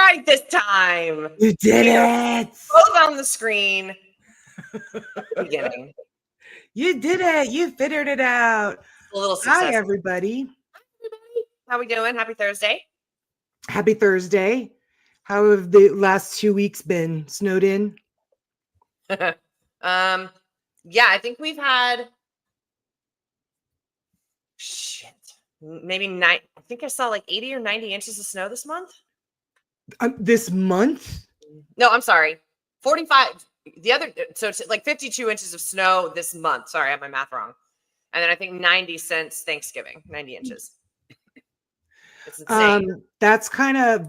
right this time. You did it. Both on the screen. Beginning. You did it. You figured it out. A little success. Hi, everybody. How we doing? Happy Thursday. Happy Thursday. How have the last 2 weeks been? Snowed in? Yeah, I think we've had maybe I think I saw like 80 or 90 inches of snow this month. This month? No, I'm sorry. 45. So it's like 52 inches of snow this month. Sorry, I have my math wrong. And then I think 90 since Thanksgiving, 90 inches. It's insane. That's kind of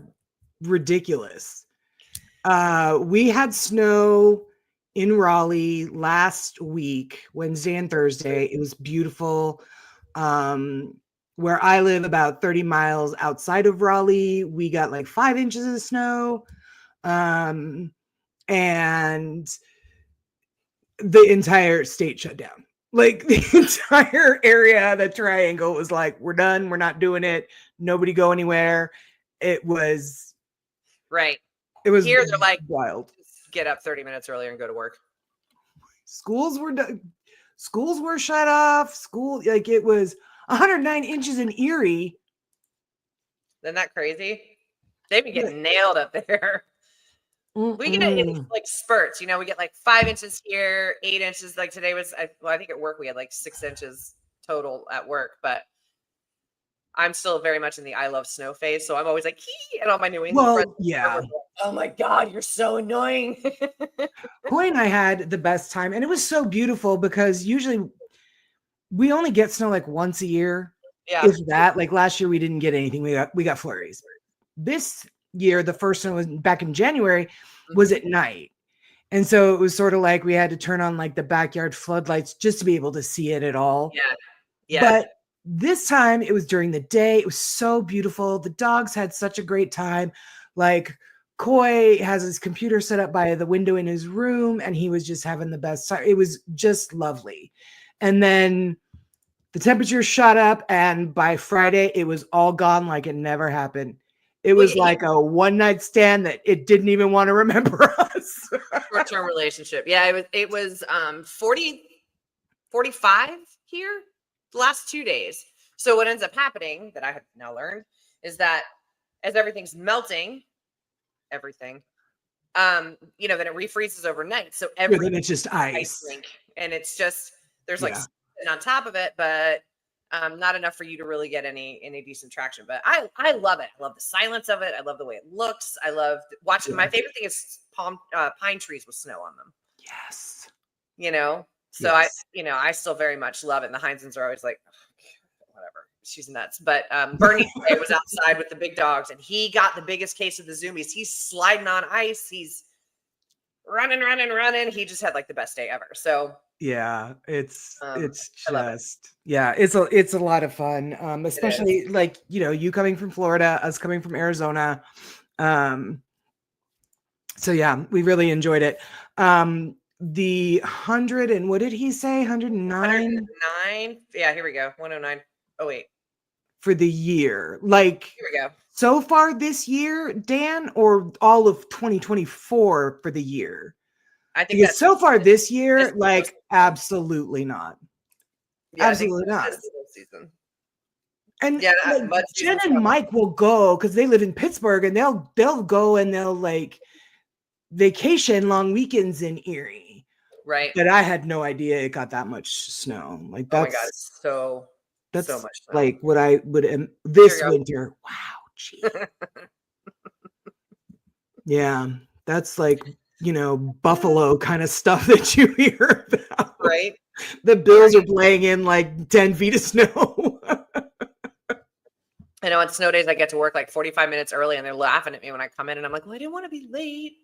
ridiculous. We had snow in Raleigh last week, Wednesday and Thursday. It was beautiful. Where I live, about 30 miles outside of Raleigh, we got like 5 inches of snow. And the entire state shut down. Like the entire area, the triangle was like, we're done. We're not doing it. Nobody go anywhere. It was right. It was here. They're like, wild. Get up 30 minutes earlier and go to work. Schools were shut off. It was 109 inches in Erie. Isn't that crazy? They've been getting nailed up there. We get it in like spurts, we get like 5 inches here, 8 inches. Like today was, I think at work we had like 6 inches total at work, but I'm still very much in the I love snow phase. So I'm always like, and all my New England friends. Yeah. Oh my God, you're so annoying. Coy and I had the best time, and it was so beautiful because usually we only get snow like once a year. Yeah. If that, like last year we didn't get anything. We got flurries. This year, the first one was back in January, was at night. And so it was sort of like we had to turn on like the backyard floodlights just to be able to see it at all. Yeah. But this time it was during the day. It was so beautiful. The dogs had such a great time. Like Coy has his computer set up by the window in his room, and he was just having the best time. It was just lovely. And then the temperature shot up, and by Friday it was all gone like it never happened. It was like a one-night stand that it didn't even want to remember us. Short-term relationship. Yeah, it was 40, 45 here the last 2 days. So what ends up happening that I have now learned is that as everything's melting, then it refreezes overnight. So everything it's just ice. And it's just there's like something on top of it, but not enough for you to really get any decent traction. But I love it. I love the silence of it. I love the way it looks. I love watching. My favorite thing is pine trees with snow on them. Yes. So yes. I still very much love it. And the Heinzens are always like, whatever, she's nuts. But Bernie today was outside with the big dogs, and he got the biggest case of the zoomies. He's sliding on ice. He's running. He just had like the best day ever. So yeah, it's a lot of fun. Especially like, you coming from Florida, us coming from Arizona. So yeah, we really enjoyed it. The 100 and what did he say? 109? 109. Yeah, here we go. 109. Oh, wait. For the year. Like, here we go. So far this year, Dan, or all of 2024 for the year? I think that's so far this year, like, absolutely not. Yeah, absolutely not. Season. And like, Jen and Mike will go because they live in Pittsburgh, and they'll go and they'll like vacation long weekends in Erie. Right. But I had no idea it got that much snow. Like, that's, oh my God, so much snow. Like what I would this winter. Wow, gee. Yeah, that's like, Buffalo kind of stuff that you hear about. Right. The Bills are playing in like 10 feet of snow. I know on snow days I get to work like 45 minutes early, and they're laughing at me when I come in, and I'm like, well, I didn't want to be late.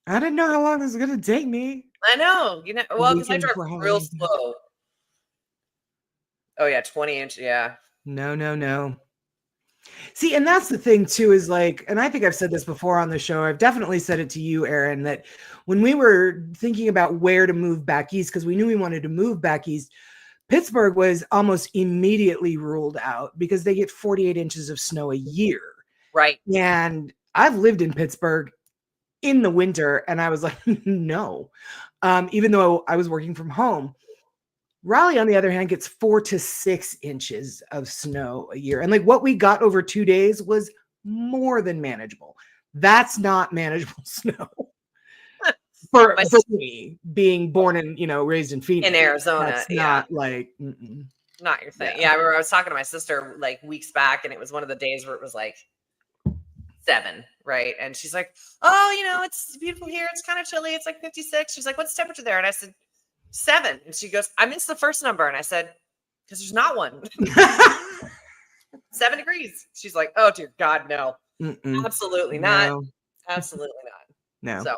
I didn't know how long this was going to take me. I know. Well, because I drive real slow. Oh, yeah, 20 inch. Yeah. No. See, and that's the thing too, is like, and I think I've said this before on the show. I've definitely said it to you, Erin, that when we were thinking about where to move back east, because we knew we wanted to move back east, Pittsburgh was almost immediately ruled out because they get 48 inches of snow a year. Right. And I've lived in Pittsburgh in the winter, and I was like, no. Even though I was working from home. Raleigh, on the other hand, gets 4 to 6 inches of snow a year. And like what we got over 2 days was more than manageable. That's not manageable snow for My me being born and, raised in Phoenix. in Arizona, That's yeah. not like, Not your thing. Yeah. Yeah, I remember I was talking to my sister like weeks back, and it was one of the days where it was like 7, right? And she's like, "Oh, it's beautiful here. It's kind of chilly. It's like 56." She's like, "What's the temperature there?" And I said, 7. And she goes, "I missed the first number." And I said, "Because there's not one." 7 degrees. She's like, "Oh dear God, no, absolutely not, No. absolutely not." No. So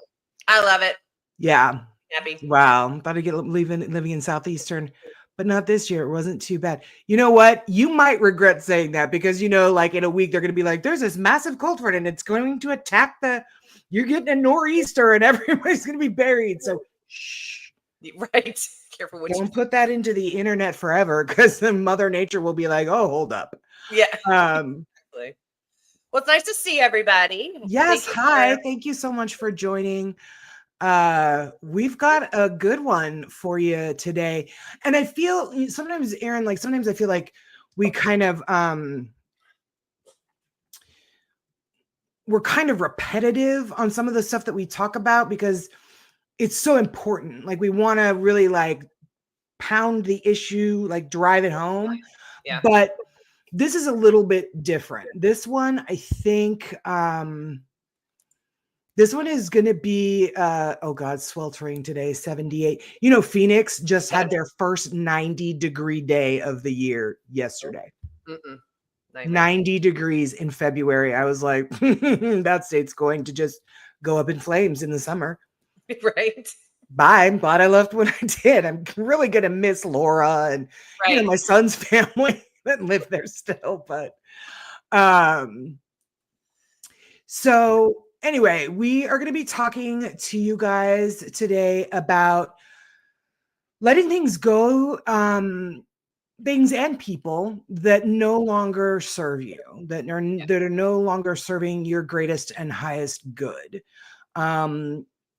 I love it. Yeah. Happy. Wow. Thought I'd get living in Southeastern, but not this year. It wasn't too bad. You know what? You might regret saying that because, like in a week, they're going to be like, there's this massive cold front and it's going to attack you're getting a nor'easter and everybody's going to be buried. So shh. Right. Careful what Don't put that into the internet forever because then Mother Nature will be like, oh, hold up. Yeah. Exactly. Well, it's nice to see everybody. Yes. Hi. Thank you so much for joining. We've got a good one for you today. And I feel sometimes, Erin, sometimes I feel like we kind of, we're kind of repetitive on some of the stuff that we talk about because it's so important. Like we want to really pound the issue, drive it home. Yeah. But this is a little bit different. This one, I think, this one is going to be, oh God, sweltering today, 78. Phoenix just had their first 90-degree day of the year yesterday. 90 degrees in February. I was like, that state's going to just go up in flames in the summer. Right. Bye. I'm glad I left when I did. I'm really going to miss Laura and, my son's family that live there still. But, so anyway, we are going to be talking to you guys today about letting things go, things and people that no longer serve you, that are no longer serving your greatest and highest good.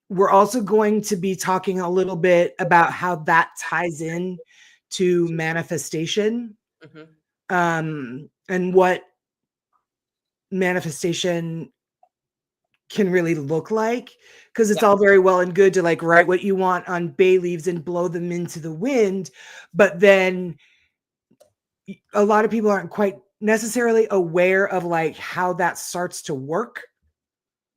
We're also going to be talking a little bit about how that ties in to manifestation, and what manifestation can really look like, because it's all very well and good to write what you want on bay leaves and blow them into the wind, but then a lot of people aren't quite necessarily aware of how that starts to work.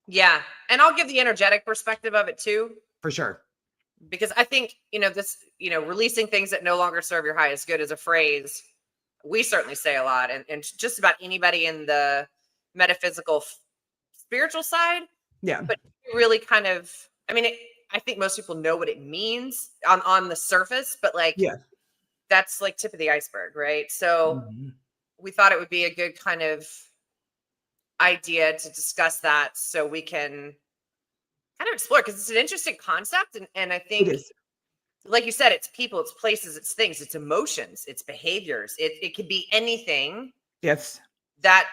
Yeah. And I'll give the energetic perspective of it too. For sure. Because I think, this, releasing things that no longer serve your highest good is a phrase we certainly say a lot. And just about anybody in the metaphysical, spiritual side. Yeah. But really kind of, I think most people know what it means on the surface, but that's tip of the iceberg, right? So we thought it would be a good kind of idea to discuss that so we can kind of explore, because it's an interesting concept. And I think, like you said, it's people, it's places, it's things, it's emotions, it's behaviors. It could be anything. Yes. That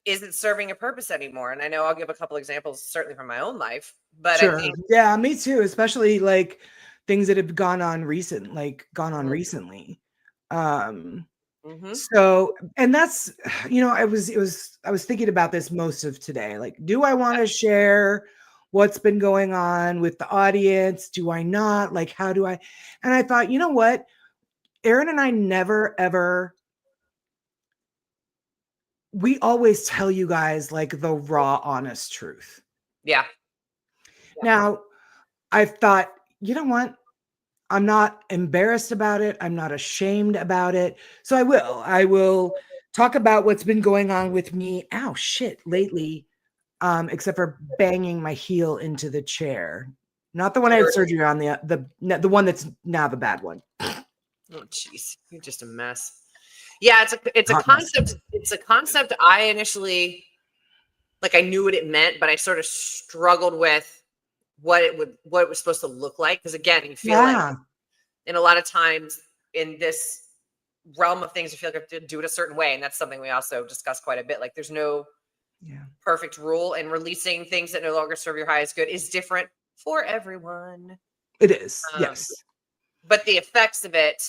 isn't serving a purpose anymore. And I know I'll give a couple examples, certainly from my own life, but sure. I think, yeah, me too, especially things that have gone on recently. So, and that's, I was thinking about this most of today. Do I want to share what's been going on with the audience? Do I not? How do I? And I thought, you know what? Erin and I never, ever, we always tell you guys the raw, honest truth. Yeah. Now, I thought, you know what? I'm not embarrassed about it. I'm not ashamed about it. So I will talk about what's been going on with me. Ow, shit, lately, except for banging my heel into the chair. Not the one I had surgery on, the one that's now the bad one. Oh, jeez, you're just a mess. Yeah, it's a concept. It's a concept I initially, I knew what it meant, but I sort of struggled with what it was supposed to look like. Because again, you feel and a lot of times in this realm of things, you feel like you have to do it a certain way. And that's something we also discuss quite a bit. There's no perfect rule, and releasing things that no longer serve your highest good is different for everyone. It is. Yes. But the effects of it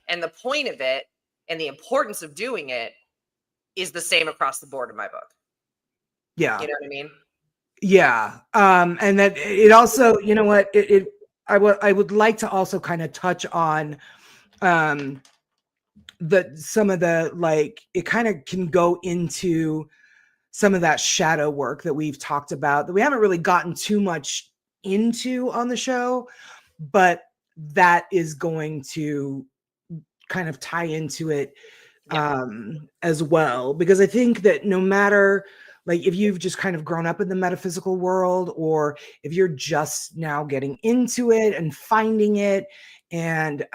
and the point of it and the importance of doing it is the same across the board in my book. Yeah. You know what I mean? Yeah. And that it also, you know what, I would like to also kind of touch on some of the, like, it kind of can go into some of that shadow work that we've talked about that we haven't really gotten too much into on the show, but that is going to kind of tie into it as well, because I think that no matter, like, if you've just kind of grown up in the metaphysical world, or if you're just now getting into it and finding it, and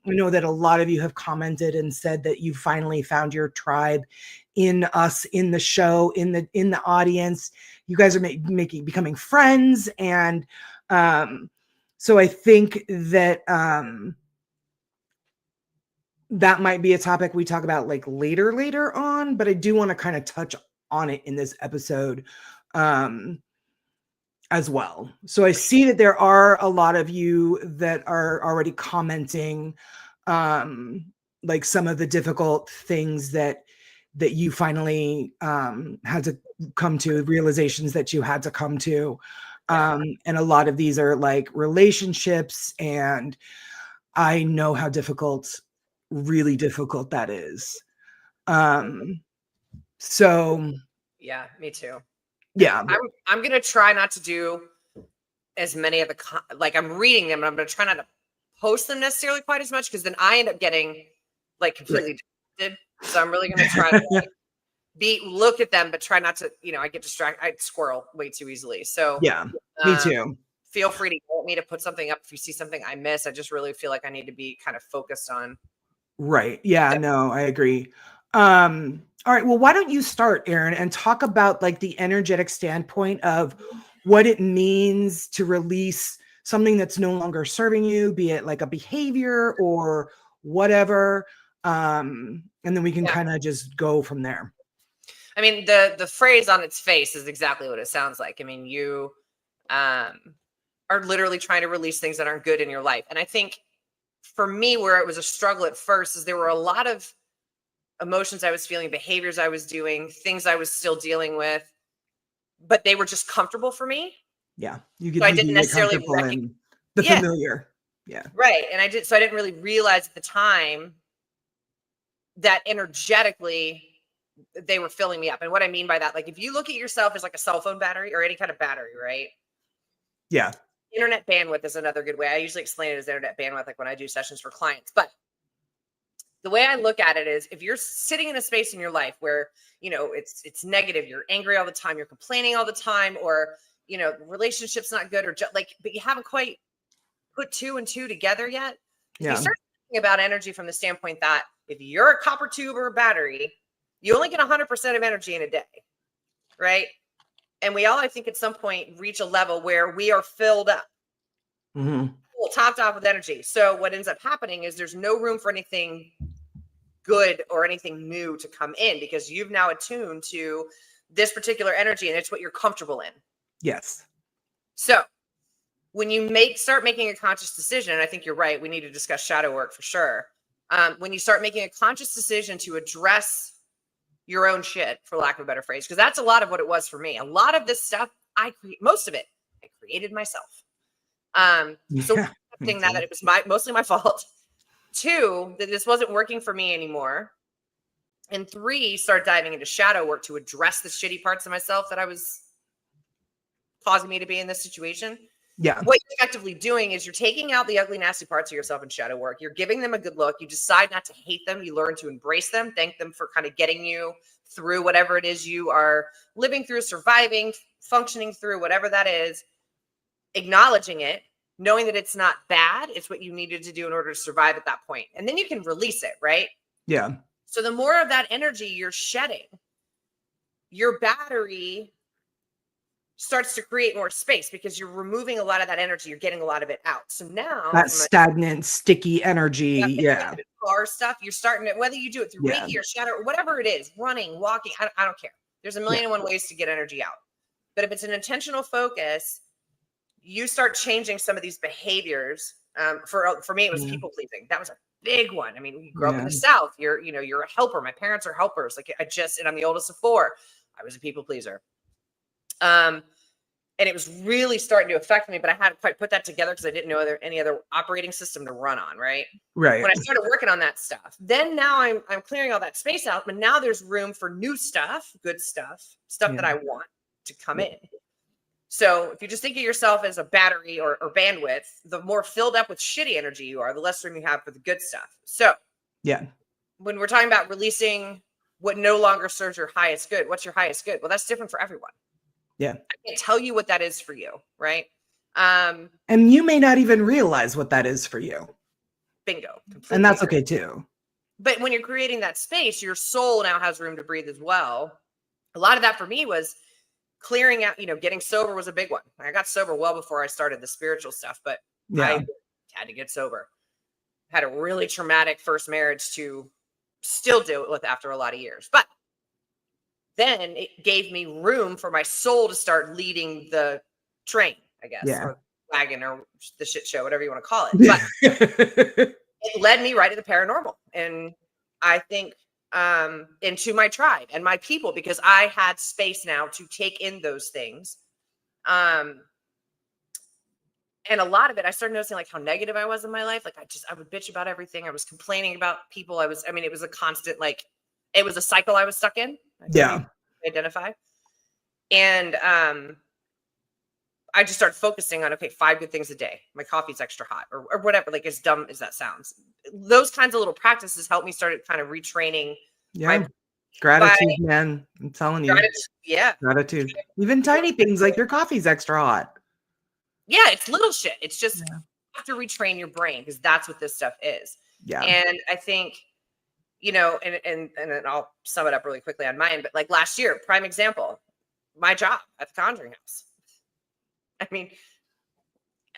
we know that a lot of you have commented and said that you finally found your tribe in us, in the show, in the audience. You guys are becoming friends, and so I think that that might be a topic we talk about like later on, but I do want to kind of touch on it in this episode as well. So I see that there are a lot of you that are already commenting like some of the difficult things that you finally had to come to, realizations that you had to come to. And a lot of these are like relationships, and I know how really difficult that is. So yeah, me too. Yeah. I'm going to try not to do as many of the, like, I'm reading them, and I'm going to try not to post them necessarily quite as much, because then I end up getting like completely distracted. So I'm really going to try to like, look at them, but try not to, I get distracted. I squirrel way too easily. So yeah, me too. Feel free to get me to put something up if you see something I miss. I just really feel like I need to be kind of focused on. Right. Yeah, no, I agree. All right. Well, why don't you start, Erin, and talk about like the energetic standpoint of what it means to release something that's no longer serving you, be it like a behavior or whatever. And then we can kind of just go from there. I mean, the phrase on its face is exactly what it sounds like. I mean, you are literally trying to release things that aren't good in your life. And I think for me, where it was a struggle at first, is there were a lot of emotions I was feeling, behaviors I was doing, things I was still dealing with, but they were just comfortable for me. Yeah. So I didn't necessarily in the familiar. Yeah. Right. And I didn't really realize at the time that energetically they were filling me up. And what I mean by that, like, if you look at yourself as like a cell phone battery or any kind of battery, right? Yeah. Internet bandwidth is another good way. I usually explain it as internet bandwidth, like when I do sessions for clients. But the way I look at it is, if you're sitting in a space in your life where, it's negative, you're angry all the time, you're complaining all the time, or, relationship's not good, or like, but you haven't quite put 2 and 2 together yet. If you start thinking about energy from the standpoint that if you're a copper tube or a battery, you only get 100% of energy in a day, right? And we all, I think, at some point reach a level where we are filled up, topped off with energy. So what ends up happening is there's no room for anything good or anything new to come in, because you've now attuned to this particular energy, and it's what you're comfortable in. Yes. So when you start making a conscious decision, and I think you're right, we need to discuss shadow work for sure. When you start making a conscious decision to address your own shit, for lack of a better phrase, because that's a lot of what it was for me. A lot of this stuff, most of it, I created myself. So accepting that it was mostly my fault. 2, that this wasn't working for me anymore. And 3, start diving into shadow work to address the shitty parts of myself that I was causing me to be in this situation. Yeah. What you're effectively doing is you're taking out the ugly, nasty parts of yourself in shadow work. You're giving them a good look. You decide not to hate them. You learn to embrace them. Thank them for kind of getting you through whatever it is you are living through, surviving, functioning through, whatever that is. Acknowledging it, knowing that it's not bad. It's what you needed to do in order to survive at that point. And then you can release it, right? Yeah. So the more of that energy you're shedding, your battery starts to create more space, because you're removing a lot of that energy. You're getting a lot of it out. So now that stagnant, sticky energy. Yeah. Car stuff, you're starting to, whether you do it through Reiki or shadow or whatever it is, running, walking, I don't care. There's a million and one ways to get energy out. But if it's an intentional focus, you start changing some of these behaviors. For me, it was people pleasing. That was a big one. I mean, you grew up in the South. You're a helper. My parents are helpers. Like and I'm the oldest of 4. I was a people pleaser. And it was really starting to affect me, but I hadn't quite put that together because I didn't know any other operating system to run on, right? Right. When I started working on that stuff, then now I'm clearing all that space out, but now there's room for new stuff, good stuff that I want to come in. So if you just think of yourself as a battery or bandwidth, the more filled up with shitty energy you are, the less room you have for the good stuff. So when we're talking about releasing what no longer serves your highest good, what's your highest good? Well, that's different for everyone. Yeah. I can't tell you what that is for you, right? And you may not even realize what that is for you. Bingo. And that's okay too. But when you're creating that space, your soul now has room to breathe as well. A lot of that for me was clearing out, getting sober was a big one. I got sober well before I started the spiritual stuff, but I had to get sober. Had a really traumatic first marriage to still do it with after a lot of years. But then it gave me room for my soul to start leading the train, I guess, or wagon or the shit show, whatever you want to call it. But it led me right to the paranormal. And I think into my tribe and my people, because I had space now to take in those things. And a lot of it, I started noticing like how negative I was in my life. Like I would bitch about everything. I was complaining about people. It was a constant, like, it was a cycle I was stuck in. Identify. And I just started focusing on, 5 good things a day. My coffee's extra hot or whatever, like as dumb as that sounds. Those kinds of little practices helped me start kind of retraining. Gratitude, man. I'm telling you. Gratitude. Even tiny things like your coffee's extra hot. Yeah, it's little shit. It's just you have to retrain your brain because that's what this stuff is. Yeah. And I think, and I'll sum it up really quickly on my end, but like last year, prime example, my job at the Conjuring House. I mean,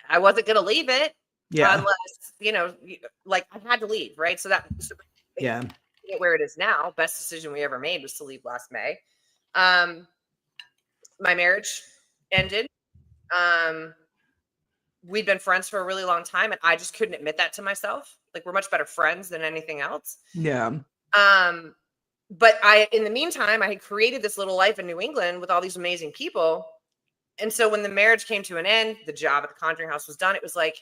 I wasn't going to leave it unless, like I had to leave, right? So where it is now, best decision we ever made was to leave last May. My marriage ended. We'd been friends for a really long time and I just couldn't admit that to myself. Like we're much better friends than anything else. Yeah. But in the meantime, I had created this little life in New England with all these amazing people. And so when the marriage came to an end, the job at the Conjuring House was done. It was like,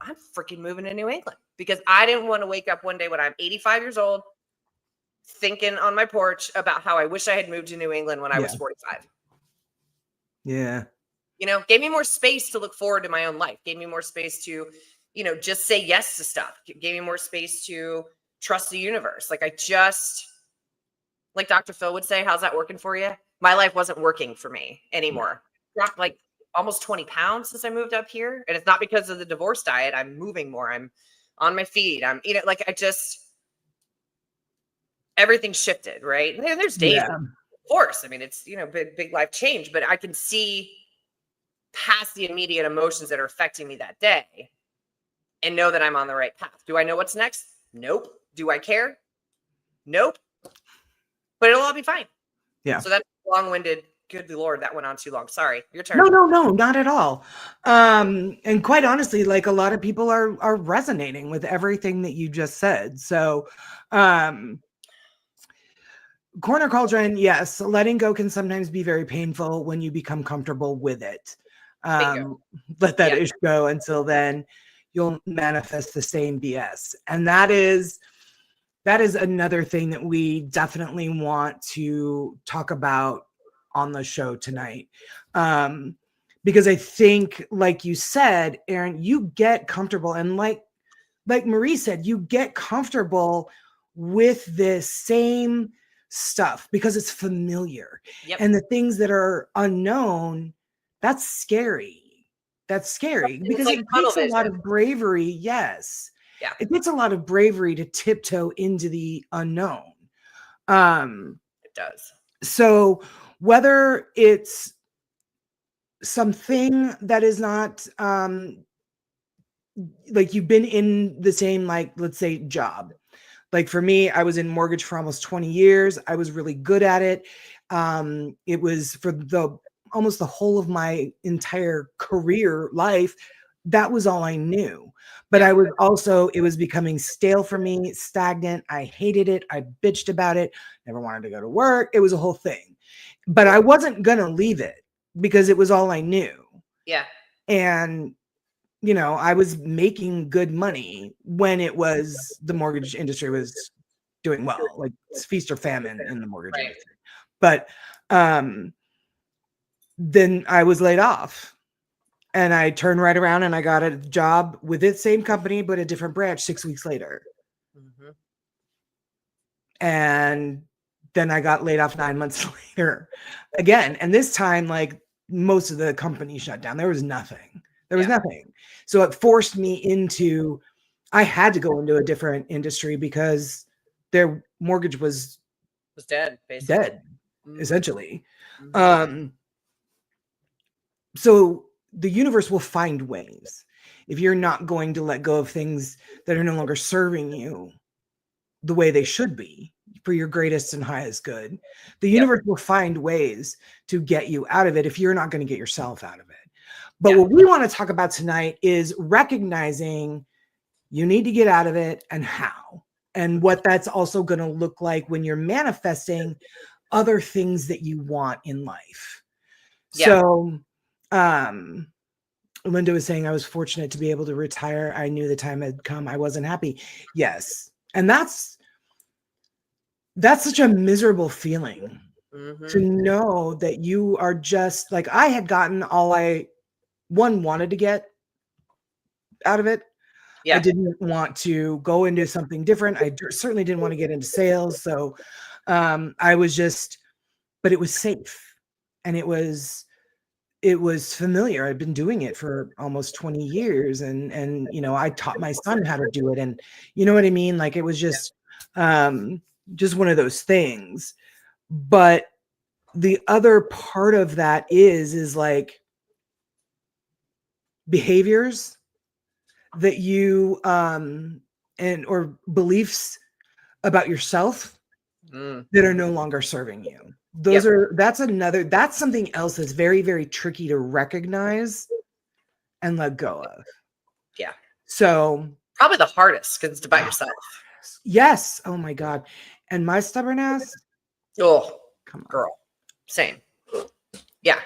I'm freaking moving to New England because I didn't want to wake up one day when I'm 85 years old, thinking on my porch about how I wish I had moved to New England when I was 45. Yeah. Gave me more space to look forward to my own life, gave me more space to, just say yes to stuff, gave me more space to trust the universe. Like like Dr. Phil would say, how's that working for you? My life wasn't working for me anymore. Dropped like almost 20 pounds since I moved up here. And it's not because of the divorce diet. I'm moving more. I'm on my feet. I'm, everything shifted, right? And there's days, of course. I mean, it's, big life change, but I can see past the immediate emotions that are affecting me that day and know that I'm on the right path. Do I know what's next? Nope. Do I care? Nope. But it'll all be fine. Yeah. So that's long-winded. Good Lord, that went on too long. Sorry. Your turn. No, not at all. And quite honestly, like a lot of people are resonating with everything that you just said. So, Corner Cauldron, yes, letting go can sometimes be very painful when you become comfortable with it. Let that ish go until then you'll manifest the same BS. And that is another thing that we definitely want to talk about on the show tonight. Because I think, like you said, Erin, you get comfortable. And like Marie said, you get comfortable with this same stuff because it's familiar. And the things that are unknown, that's scary. That's scary because it takes a lot of bravery. Yes. Yeah. It takes a lot of bravery to tiptoe into the unknown. It does. So whether it's something that is not like you've been in the same, like, let's say, job, Like for me, I was in mortgage for almost 20 years. I was really good at it. It was for almost the whole of my entire career life. That was all I knew. But Yeah. I was also, it was becoming stale for me, stagnant. I hated it. I bitched about it. Never wanted to go to work. It was a whole thing. But I wasn't going to leave it because it was all I knew. Yeah. And, you know, I was making good money when it was the mortgage industry was doing well, like it's feast or famine in the mortgage industry. But then I was laid off. And I turned right around and I got a job with the same company, but a different branch 6 weeks later. Mm-hmm. And then I got laid off 9 months later again. And this time, like most of the company shut down. There was nothing. There was nothing. So it forced me into, I had to go into a different industry because their mortgage was dead, basically. Dead, essentially. Mm-hmm. So the universe will find ways. If you're not going to let go of things that are no longer serving you the way they should be for your greatest and highest good, the universe will find ways to get you out of it if you're not going to get yourself out of it. But what we want to talk about tonight is recognizing you need to get out of it and how, and what that's also going to look like when you're manifesting other things that you want in life. So, Linda was saying I was fortunate to be able to retire. I knew the time had come. I wasn't happy. Yes. And that's such a miserable feeling to know that you are just like, I had gotten all I wanted to get out of it. I didn't want to go into something different. I certainly didn't want to get into sales. So I was just, but it was safe and it was familiar. I've been doing it for almost 20 years. And, you know, I taught my son how to do it. And you know what I mean? Like it was just one of those things. But the other part of that is like behaviors that you, or beliefs about yourself that are no longer serving you. That's something else that's very, very tricky to recognize and let go of. Yeah. So probably the hardest because it's about yourself. Yes. Oh my God. And my stubborn ass. Oh, come on, girl. Same. Yeah.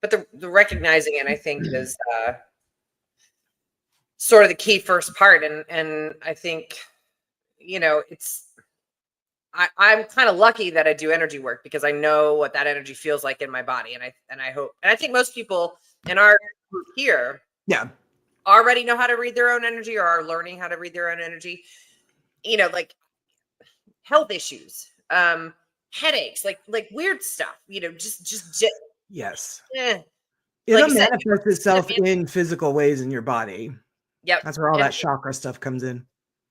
But the recognizing it, I think, is sort of the key first part. And I think, you know, I'm kind of lucky that I do energy work because I know what that energy feels like in my body. And I hope, and I think most people in our group here already know how to read their own energy or are learning how to read their own energy. You know, like health issues, headaches, like weird stuff, you know, just yes. It'll manifest itself in physical ways in your body. Yep. That's where all that chakra stuff comes in.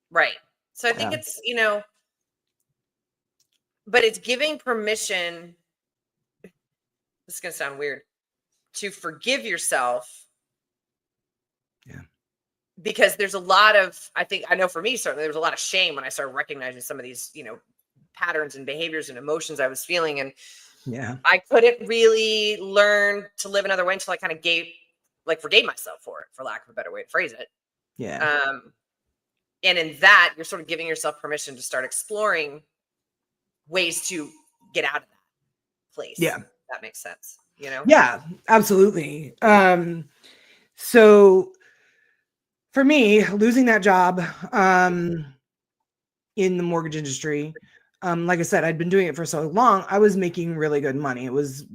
Right. So I think it's, you know, but it's giving permission. This is going to sound weird, to forgive yourself. Yeah. Because there's a lot of, I know for me, certainly there was a lot of shame when I started recognizing some of these, you know, patterns and behaviors and emotions I was feeling. And I couldn't really learn to live another way until I kind of forgave myself for it, for lack of a better way to phrase it. Yeah. And in that, you're sort of giving yourself permission to start exploring ways to get out of that place. Yeah. That makes sense. You know? Yeah, absolutely. So for me, losing that job in the mortgage industry, like I said, I'd been doing it for so long, I was making really good money. It was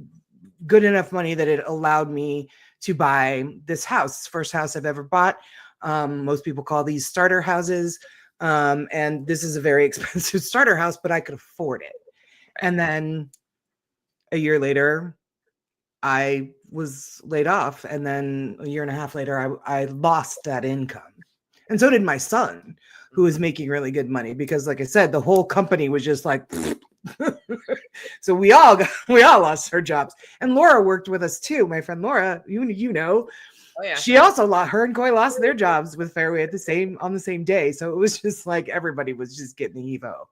good enough money that it allowed me to buy this house, first house I've ever bought. Most people call these starter houses. And this is a very expensive starter house, but I could afford it. And then a year later, I was laid off. And then a year and a half later, I lost that income. And so did my son, who was making really good money because, like I said, the whole company was just like, so we all lost our jobs. And Laura worked with us too. My friend Laura, you know, Oh yeah. She also her and Coy lost their jobs with Fairway on the same day. So it was just like everybody was just getting the Evo.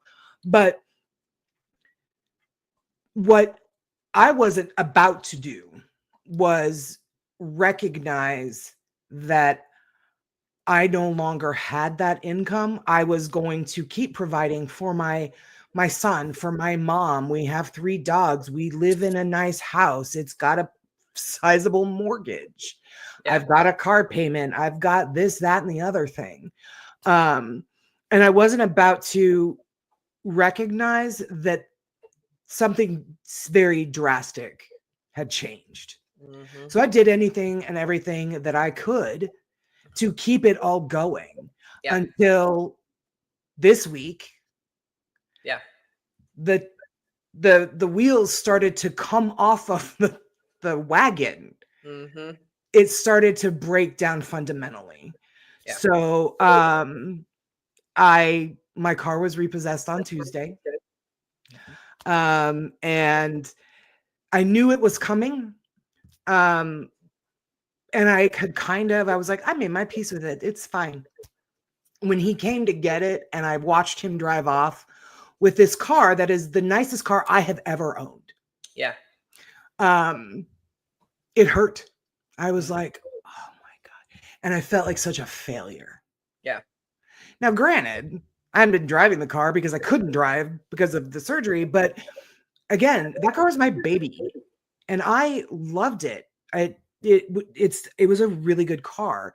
But what I wasn't about to do was recognize that I no longer had that income. I was going to keep providing for my son, for my mom. We have 3 dogs. We live in a nice house. It's got a sizable mortgage. Yeah. I've got a car payment. I've got this, that, and the other thing. And I wasn't about to recognize that something very drastic had changed. Mm-hmm. So I did anything and everything that I could to keep it all going until this week. Yeah. The wheels started to come off of the wagon. Mm-hmm. It started to break down fundamentally. Yeah. So my car was repossessed on Tuesday. And I knew it was coming. And I was like, I made my peace with it. It's fine. When he came to get it and I watched him drive off with this car that is the nicest car I have ever owned. Yeah. It hurt. I was like, oh my God. And I felt like such a failure. Yeah. Now, granted, I hadn't been driving the car because I couldn't drive because of the surgery. But again, that car was my baby and I loved it. It was a really good car.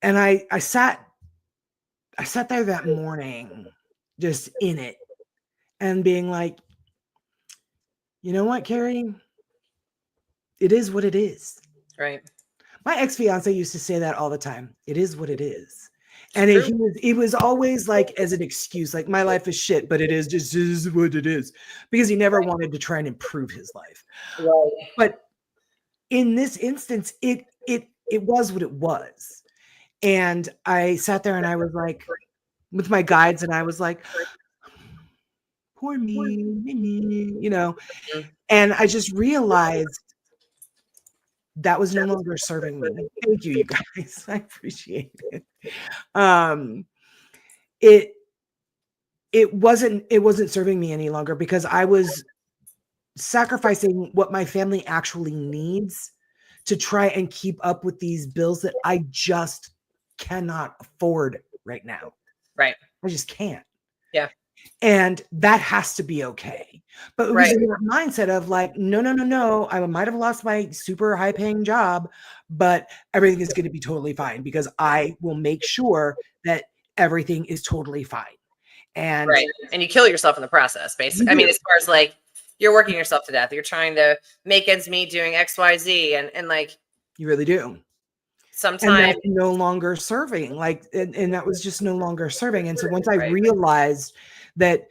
And I sat there that morning just in it and being like, you know what, Carrie? It is what it is. Right. My ex-fiance used to say that all the time. It is what it is. And it was always like as an excuse, like my life is shit, but it is just is what it is. Because he never wanted to try and improve his life. Right. But in this instance, it was what it was. And I sat there and I was like, with my guides, and I was like, poor me, you know. And I just realized that was no longer serving me. Thank you, you guys. I appreciate it. It wasn't serving me any longer because I was sacrificing what my family actually needs to try and keep up with these bills that I just cannot afford right now. Right. I just can't. Yeah. And that has to be okay. But it was in that mindset of like, no. I might have lost my super high paying job, but everything is going to be totally fine because I will make sure that everything is totally fine. And and you kill yourself in the process, basically. I mean, as far as like you're working yourself to death, you're trying to make ends meet doing XYZ and like you really do. Sometimes and that's no longer serving, like, and that was just no longer serving. And so once I realized that,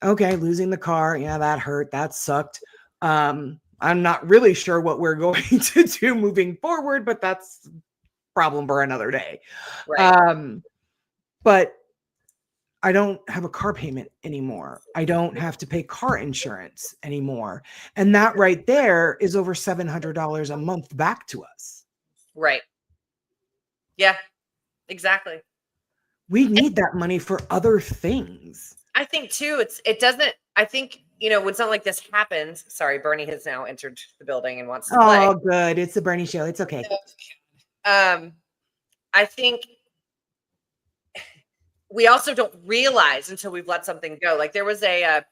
okay, losing the car, yeah, that hurt, that sucked. I'm not really sure what we're going to do moving forward, but that's a problem for another day. But I don't have a car payment anymore. I don't have to pay car insurance anymore. And that right there is over $700 a month back to us. Right. Yeah, exactly. We need that money for other things. I think too, I think, you know, when something like this happens, sorry, Bernie has now entered the building and wants to play. Oh, good. It's the Bernie show. It's okay. I think we also don't realize until we've let something go. Like there was a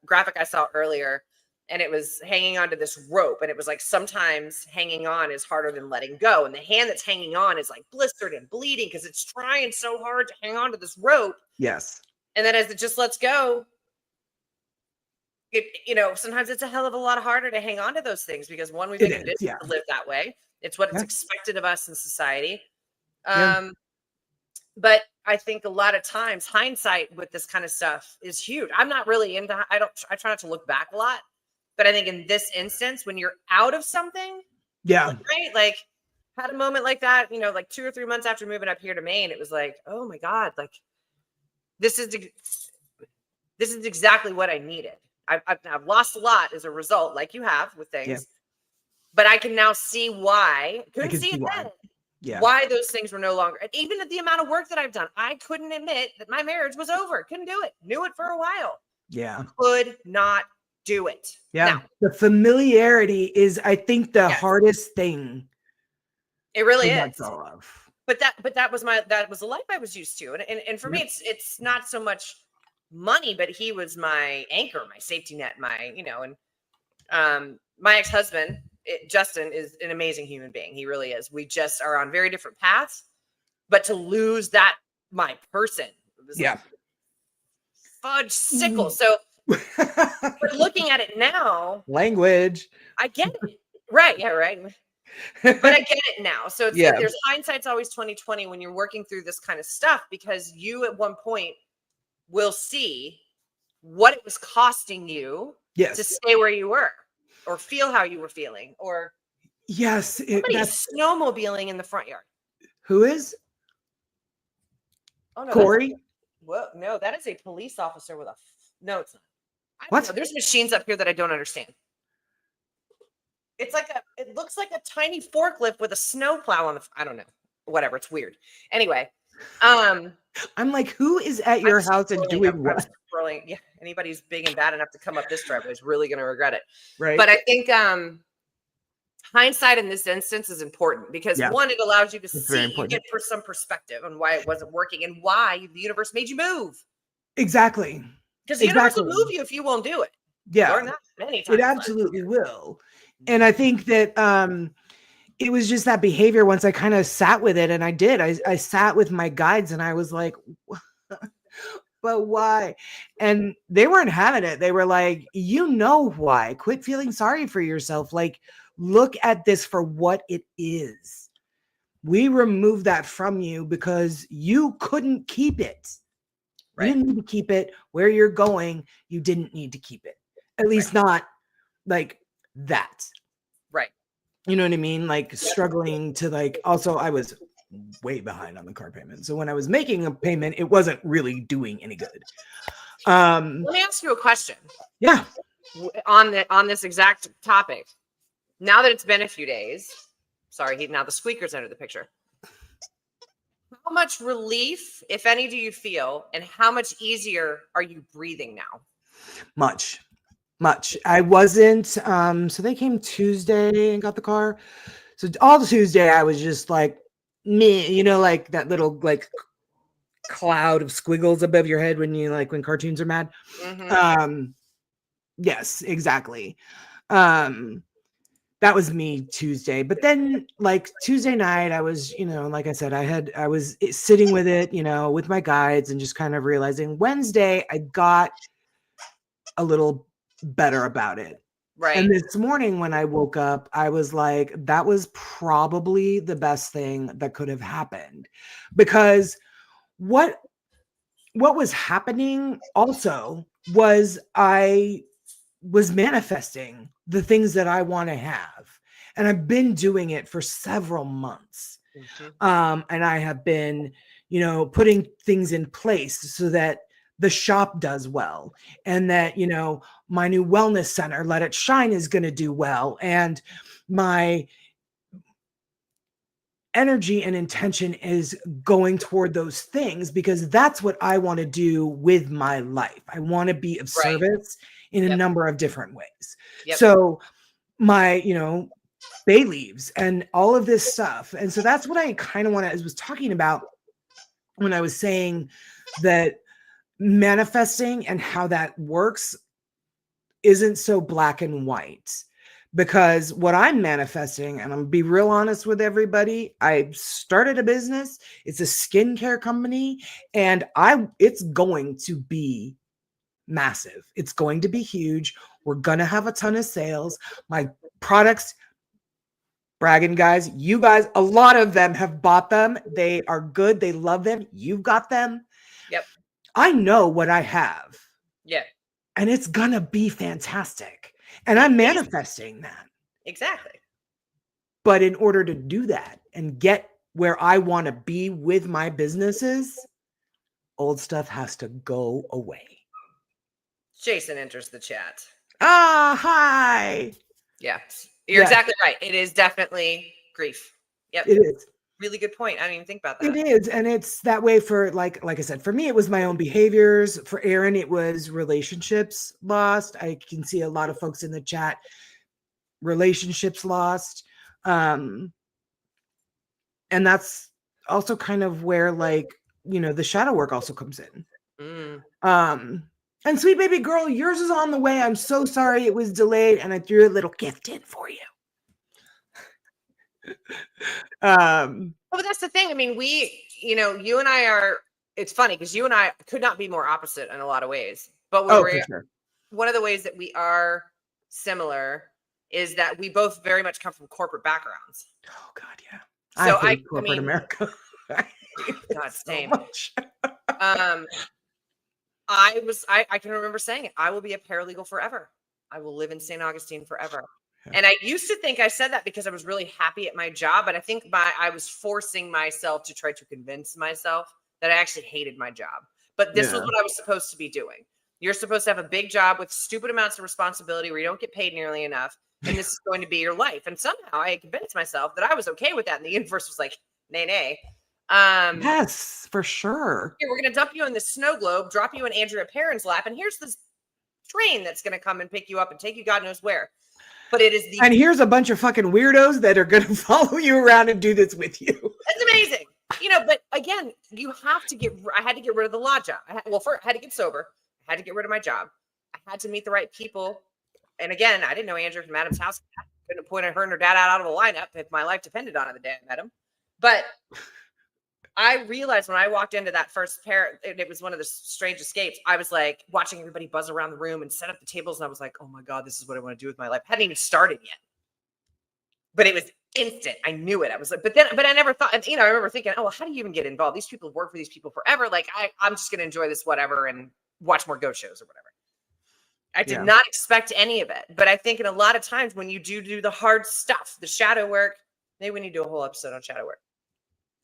graphic I saw earlier and it was hanging onto this rope. And it was like, sometimes hanging on is harder than letting go. And the hand that's hanging on is like blistered and bleeding because it's trying so hard to hang on to this rope. Yes. And then as it just lets go, you know, sometimes it's a hell of a lot harder to hang on to those things because one, we've been conditioned to live that way. It's what it's expected of us in society. But I think a lot of times hindsight with this kind of stuff is huge. I'm not really into, I try not to look back a lot, but I think in this instance, when you're out of something, right? Like had a moment like that, you know, like 2 or 3 months after moving up here to Maine, it was like, oh my God, like this is exactly what I needed. I've lost a lot as a result, like you have with things. But I can now see why. Couldn't see it then. Yeah. Why those things were no longer. And even at the amount of work that I've done, I couldn't admit that my marriage was over. Couldn't do it. Knew it for a while. Yeah. Could not do it. Yeah. Now, the familiarity is, I think, the hardest thing. It really is. Let go of. But that was the life I was used to. And for me, it's not so much money, but he was my anchor, my safety net, and my ex-husband, Justin, is an amazing human being. He really is. We just are on very different paths, but to lose that, my person, was like fudge sickle. So but looking at it now, language, I get it. Right. Yeah. Right. But I get it now. So it's like there's hindsight's always 2020 when you're working through this kind of stuff, because you at one point will see what it was costing you to stay where you were, or feel how you were feeling, or somebody's snowmobiling in the front yard. Who is? Oh no, Corey? No, that is a police officer with no, it's not. What? There's machines up here that I don't understand. It's like it looks like a tiny forklift with a snowplow on I don't know. Whatever, it's weird. Anyway, I'm like, who is at your house and doing what? Scrolling. Yeah, anybody's big and bad enough to come up this driveway is really going to regret it. Right. But I think hindsight in this instance is important, because one, it allows you to see, you get some perspective on why it wasn't working and why the universe made you move. Exactly. Because the universe will move you if you won't do it. Yeah. Learn that many times. It absolutely will. And I think that it was just that behavior. Once I kind of sat with it, and I did, I sat with my guides and I was like, but why? And they weren't having it. They were like, you know why? Quit feeling sorry for yourself. Like, look at this for what it is. We removed that from you because you couldn't keep it. Right. You didn't need to keep it. Where you're going, you didn't need to keep it. At least not like that. Right. You know what I mean? Like struggling to also I was way behind on the car payment. So when I was making a payment, it wasn't really doing any good. Let me ask you a question. Yeah. On this exact topic. Now that it's been a few days, now the squeaker's entered the picture. How much relief, if any, do you feel, and how much easier are you breathing now? Much. I wasn't, so they came Tuesday and got the car. So all the Tuesday I was just like me, like that little cloud of squiggles above your head when you when cartoons are mad. Mm-hmm. Yes, exactly. That was me Tuesday. But then Tuesday night, I was, like I said, I was sitting with it, with my guides and just kind of realizing Wednesday, I got a little better about it. Right. And this morning when I woke up, I was like, that was probably the best thing that could have happened, because what was happening also was I was manifesting the things that I want to have. And I've been doing it for several months. Mm-hmm. And I have been, putting things in place so that the shop does well, and that, my new wellness center, Let It Shine, is going to do well. And my energy and intention is going toward those things, because that's what I want to do with my life. I want to be of service in a number of different ways. Yep. So my, bay leaves and all of this stuff. And so that's what I kind of was talking about when I was saying that manifesting and how that works isn't so black and white. Because what I'm manifesting, and I'm gonna be real honest with everybody, I started a business. It's a skincare company, and it's going to be massive. It's going to be huge. We're gonna have a ton of sales. My products, bragging guys, you guys, a lot of them have bought them. They are good. They love them. You've got them. Yep. I know what I have. Yeah. And it's gonna be fantastic. And I'm manifesting that. Exactly. But in order to do that and get where I want to be with my businesses, old stuff has to go away. Jason enters the chat. Ah, hi. Yeah. You're exactly right. It is definitely grief. Yep. It is. Really good point. I didn't even think about It that. is. And it's that way for like I said, for me, it was my own behaviors. For Erin, it was relationships lost. I can see a lot of folks in the chat, relationships lost. And that's also kind of where like, the shadow work also comes in. And sweet baby girl, yours is on the way. I'm so sorry it was delayed, and I threw a little gift in for you. But that's the thing. I mean, you and I are, it's funny because you and I could not be more opposite in a lot of ways. But for sure. One of the ways that we are similar is that we both very much come from corporate backgrounds. Oh God, yeah. So I hate corporate America. God, same. I can remember saying it. I will be a paralegal forever. I will live in St. Augustine forever. Yeah. And I used to think I said that because I was really happy at my job, but I think I was forcing myself to try to convince myself that I actually hated my job. But this was what I was supposed to be doing. You're supposed to have a big job with stupid amounts of responsibility where you don't get paid nearly enough. And this is going to be your life. And somehow I convinced myself that I was okay with that. And the universe was like, nay. Yes, for sure. Here, we're going to dump you in the snow globe, drop you in Andrea Perrin's lap. And here's this train that's going to come and pick you up and take you God knows where. But it is and here's a bunch of fucking weirdos that are going to follow you around and do this with you. That's amazing. But again, you have to I had to get rid of the law job. I had to get sober. I had to get rid of my job. I had to meet the right people. And again, I didn't know Andrew from Adam's house. I couldn't have pointed her and her dad out of a lineup if my life depended on it the day I met him. But I realized when I walked into that first pair, it was one of the strange escapes. I was like watching everybody buzz around the room and set up the tables. And I was like, oh my God, this is what I want to do with my life. I hadn't even started yet. But it was instant. I knew it. I was like, but I never thought, I remember thinking, oh, well, how do you even get involved? These people work for these people forever. Like, I'm just going to enjoy this, whatever, and watch more ghost shows or whatever. I did not expect any of it. But I think in a lot of times when you do the hard stuff, the shadow work, maybe we need to do a whole episode on shadow work.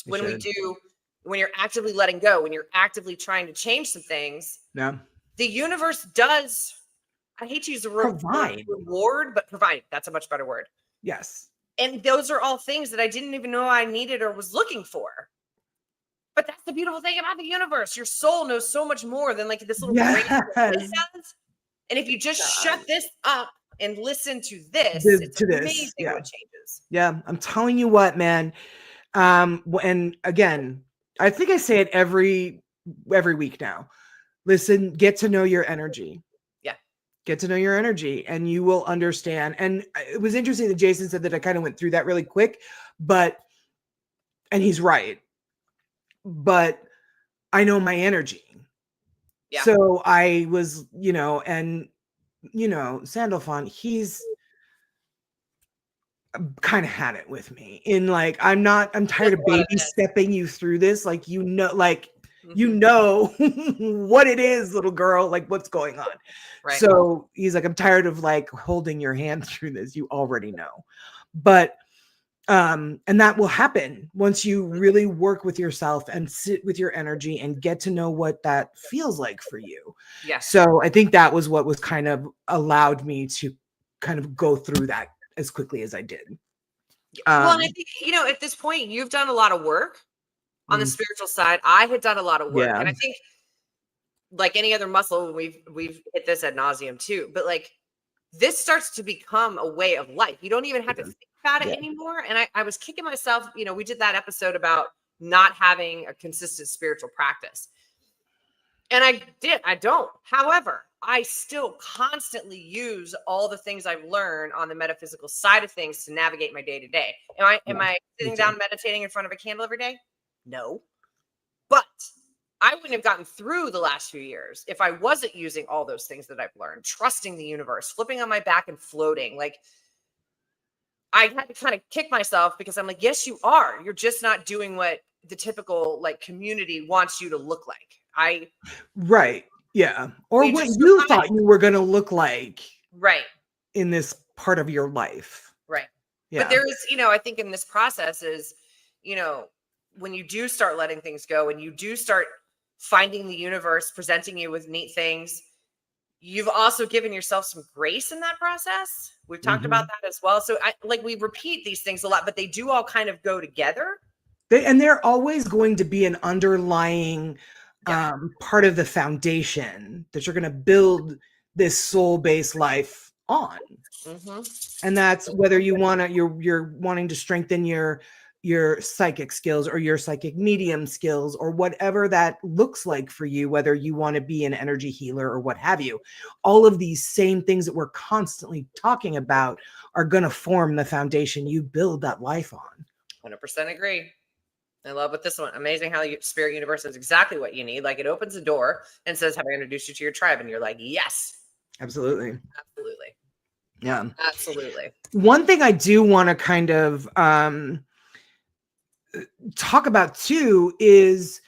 When you're actively letting go, when you're actively trying to change some things, the universe does, I hate to use the word reward, but provide. That's a much better word. Yes. And those are all things that I didn't even know I needed or was looking for. But that's the beautiful thing about the universe. Your soul knows so much more than like this little brain does. And if you just shut this up and listen to this, it's amazing what changes. Yeah, I'm telling you what, man. And again, I think I say it every week now. Listen, get to know your energy. Yeah. Get to know your energy and you will understand. And it was interesting that Jason said that I kind of went through that really quick, and he's right. But I know my energy. Yeah. So I was, Sandalphon, he's kind of had it with me in like, I'm tired of baby stepping you through this. Like, what it is, little girl, like what's going on. Right. So he's like, I'm tired of like holding your hand through this. You already know. But, and that will happen once you really work with yourself and sit with your energy and get to know what that feels like for you. Yeah. So I think that was what was kind of allowed me to kind of go through that as quickly as I did. Well, and I think, at this point, you've done a lot of work on the spiritual side. I had done a lot of work. Yeah. And I think like any other muscle, we've hit this ad nauseum too, but like this starts to become a way of life. You don't even have to think about it anymore. And I was kicking myself, we did that episode about not having a consistent spiritual practice. And I don't. However, I still constantly use all the things I've learned on the metaphysical side of things to navigate my day to day. Am I sitting down meditating in front of a candle every day? No. But I wouldn't have gotten through the last few years if I wasn't using all those things that I've learned, trusting the universe, flipping on my back and floating. Like, I had to kind of kick myself because I'm like, yes, you are. You're just not doing what the typical like community wants you to look like. Right. Yeah. Or what you thought you were going to look like. Right. In this part of your life. Right. Yeah. But there is, I think in this process is, when you do start letting things go and you do start finding the universe presenting you with neat things, you've also given yourself some grace in that process. We've talked about Mhm. that as well. So we repeat these things a lot, but they do all kind of go together. And they're always going to be an underlying Yeah. part of the foundation that you're going to build this soul-based life on. Mm-hmm. And that's whether you want to, you're wanting to strengthen your psychic skills or your psychic medium skills or whatever that looks like for you, whether you want to be an energy healer or what have you. All of these same things that we're constantly talking about are going to form the foundation you build that life on. 100% agree. I love with this one. Amazing how Spirit Universe is exactly what you need. Like it opens a door and says, "Have I introduced you to your tribe?" And you're like, "Yes, Absolutely. absolutely, Yeah. absolutely." One thing I do want to kind of talk about too is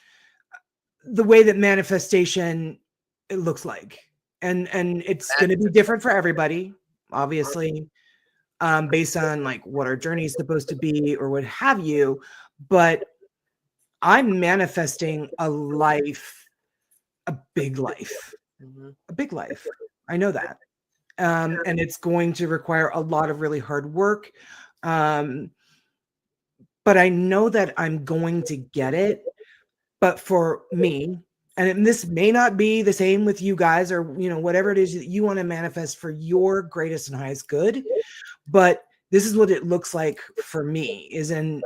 the way that manifestation it looks like, and it's going to be different for everybody, obviously, based on like what our journey is supposed to be or what have you. But I'm manifesting a life, a big life, Mm-hmm. a big life. I know that. And it's going to require a lot of really hard work. Um, but I know that I'm going to get it. But for me, and this may not be the same with you guys or, whatever it is that you want to manifest for your greatest and highest good. But this is what it looks like for me is in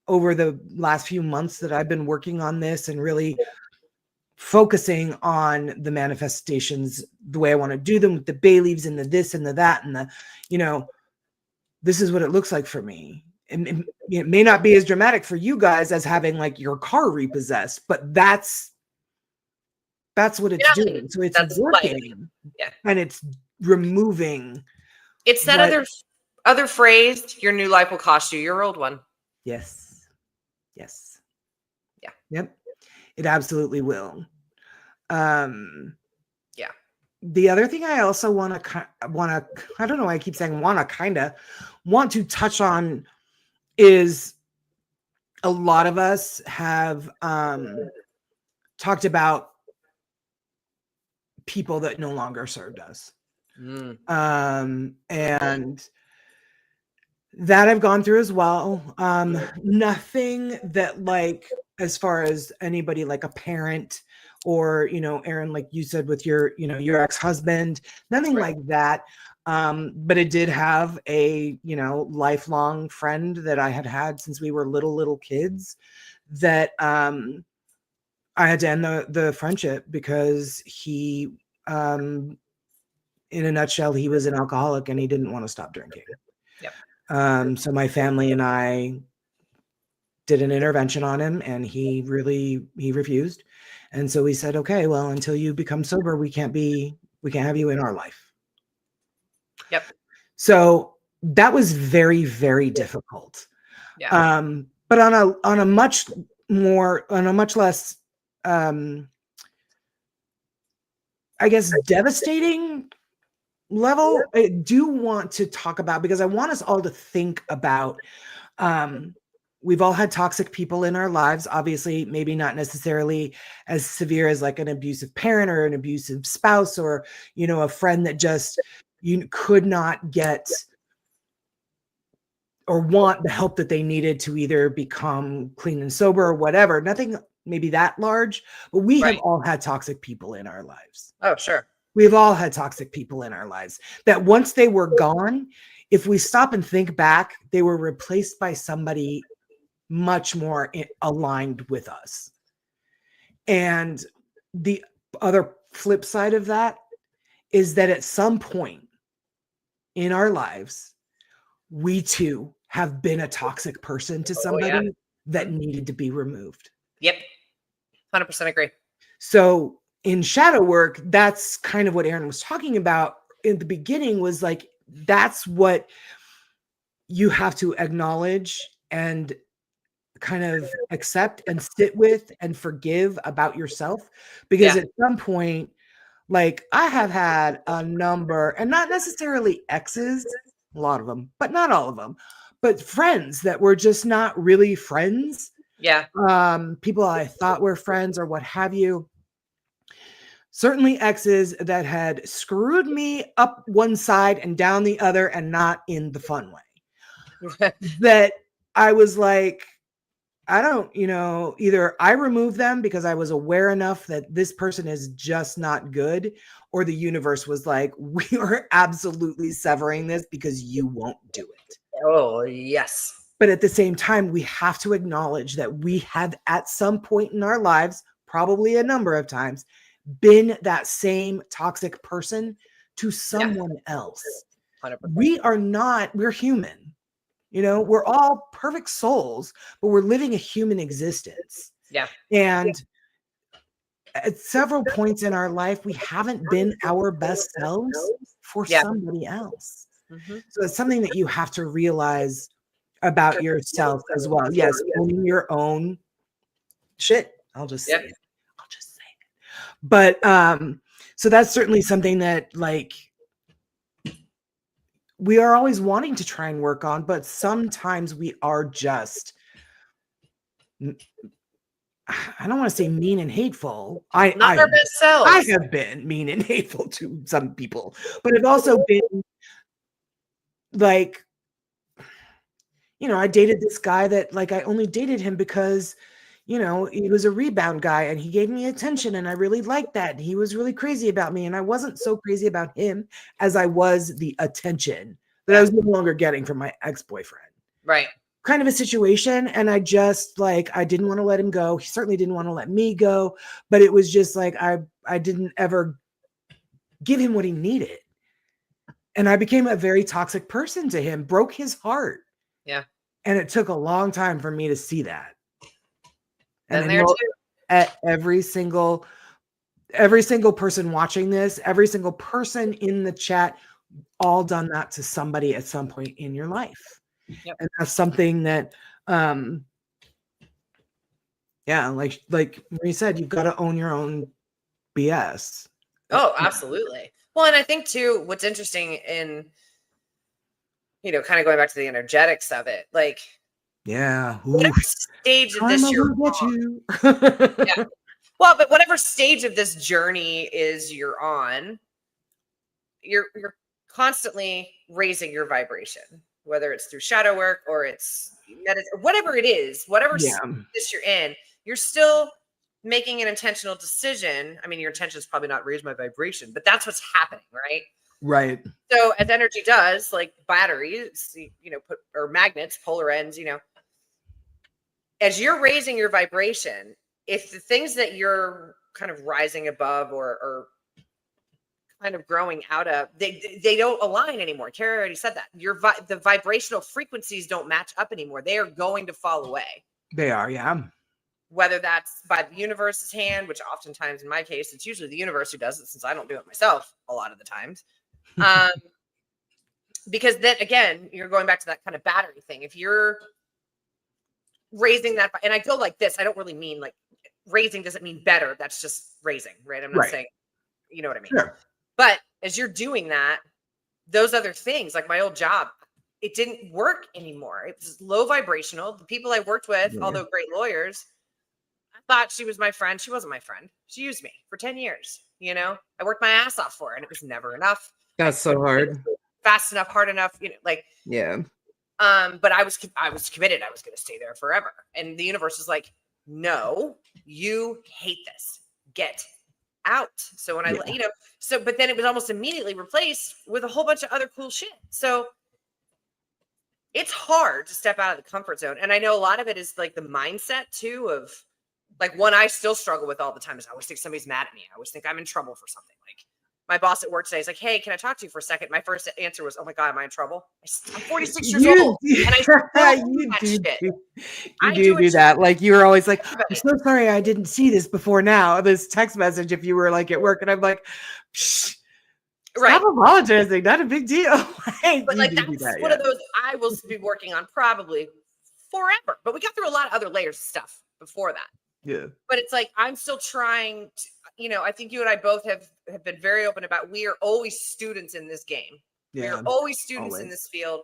over the last few months that I've been working on this and really focusing on the manifestations the way I want to do them with the bay leaves and the this and the that and the, this is what it looks like for me. It may not be as dramatic for you guys as having like your car repossessed, but that's what it's doing. So it's working and it's removing. It's that other phrase, your new life will cost you your old one. Yes. Yes. Yeah. Yep. It absolutely will. Yeah. The other thing I also want to, I don't know why I keep saying want to touch on is a lot of us have talked about people that no longer served us. And that I've gone through as well. Nothing that like, as far as anybody like a parent or, Erin, like you said with your, your ex-husband, nothing like that. But it did have a, lifelong friend that I had since we were little kids that I had to end the friendship because he, in a nutshell, he was an alcoholic and he didn't want to stop drinking. Yep. So my family and I did an intervention on him and he refused. And so we said, okay, well, until you become sober, we can't have you in our life. Yep. So that was very, very difficult. Yeah. But on a much less, I guess, devastating level, I do want to talk about, because I want us all to think about, we've all had toxic people in our lives, obviously, maybe not necessarily as severe as like an abusive parent or an abusive spouse or, a friend that just you could not get or want the help that they needed to either become clean and sober or whatever. Nothing maybe that large, but we have all had toxic people in our lives. Oh, sure. We've all had toxic people in our lives that once they were gone, if we stop and think back, they were replaced by somebody much more aligned with us. And the other flip side of that is that at some point in our lives, we too have been a toxic person to somebody that needed to be removed. Yep. 100% agree. So in shadow work, that's kind of what Erin was talking about in the beginning, was like, that's what you have to acknowledge and kind of accept and sit with and forgive about yourself. Because at some point, like I have had a number, and not necessarily exes, a lot of them, but not all of them, but friends that were just not really friends. Yeah. People I thought were friends or what have you. certainly exes that had screwed me up one side and down the other, and not in the fun way. That I was like, I don't, either I removed them because I was aware enough that this person is just not good, or the universe was like, we are absolutely severing this because you won't do it. Oh, yes. But at the same time, we have to acknowledge that we have at some point in our lives, probably a number of times, been that same toxic person to someone else. 100%. We're human. We're all perfect souls, but we're living a human existence. Yeah. And at several points in our life, we haven't been our best selves for somebody else. Mm-hmm. So it's something that you have to realize about yourself as well. Yes, owning your own shit. I'll just say it. But so that's certainly something that, like, we are always wanting to try and work on, but sometimes we are just, I don't want to say mean and hateful. Not our best selves. I have been mean and hateful to some people, but I've also been like, I dated this guy that, like, I only dated him because, he was a rebound guy and he gave me attention and I really liked that. And he was really crazy about me and I wasn't so crazy about him as I was the attention that I was no longer getting from my ex-boyfriend. Right. Kind of a situation. And I just, like, I didn't want to let him go. He certainly didn't want to let me go, but it was just like, I didn't ever give him what he needed. And I became a very toxic person to him, broke his heart. Yeah. And it took a long time for me to see that. And there too. At every single person watching this, every single person in the chat, all done that to somebody at some point in your life. Yep. And that's something that, like Marie said, you've got to own your own BS. Oh, absolutely. Well, and I think too, what's interesting in, kind of going back to the energetics of it, like, whatever stage of this you're on. Yeah. Well, but whatever stage of this journey you're on, you're constantly raising your vibration, whether it's through shadow work or it's whatever it is, whatever stage you're in, you're still making an intentional decision. I mean, your intention is probably not raise my vibration, but that's what's happening, right? Right. So as energy does, like batteries, or magnets, polar ends, as you're raising your vibration, if the things that you're kind of rising above or kind of growing out of, they don't align anymore. Carrie already said that. The vibrational frequencies don't match up anymore. They are going to fall away. They are, yeah. Whether that's by the universe's hand, which oftentimes in my case, it's usually the universe who does it, since I don't do it myself a lot of the times. Because then again, you're going back to that kind of battery thing. If you're raising that, and I go like this, I don't really mean like raising doesn't mean better. That's just raising, right? I'm not saying, you know what I mean? Sure. But as you're doing that, those other things, like my old job, it didn't work anymore. It was low vibrational. The people I worked with, although great lawyers, I thought she was my friend. She wasn't my friend. She used me for 10 years. I worked my ass off for her and it was never enough. That's so hard. Fast enough, hard enough, yeah. But I was committed. I was going to stay there forever. And the universe is like, no, you hate this. Get out. So when but then it was almost immediately replaced with a whole bunch of other cool shit. So it's hard to step out of the comfort zone. And I know a lot of it is like the mindset too of like one I still struggle with all the time is I always think somebody's mad at me. I always think I'm in trouble for something. Like my boss at work today is like, hey, can I talk to you for a second? My first answer was, oh my God, am I in trouble? I'm 46 years old. And I still do that shit. You do that. Like you were always like, I'm so sorry I didn't see this before now. This text message if you were like at work. And I'm like, shh. Stop apologizing. Not a big deal. But like that's one of those I will be working on probably forever. But we got through a lot of other layers of stuff before that. Yeah. But it's like I'm still trying to, I think you and I both have been very open about we are always students in this game. Yeah, we are always students in this field.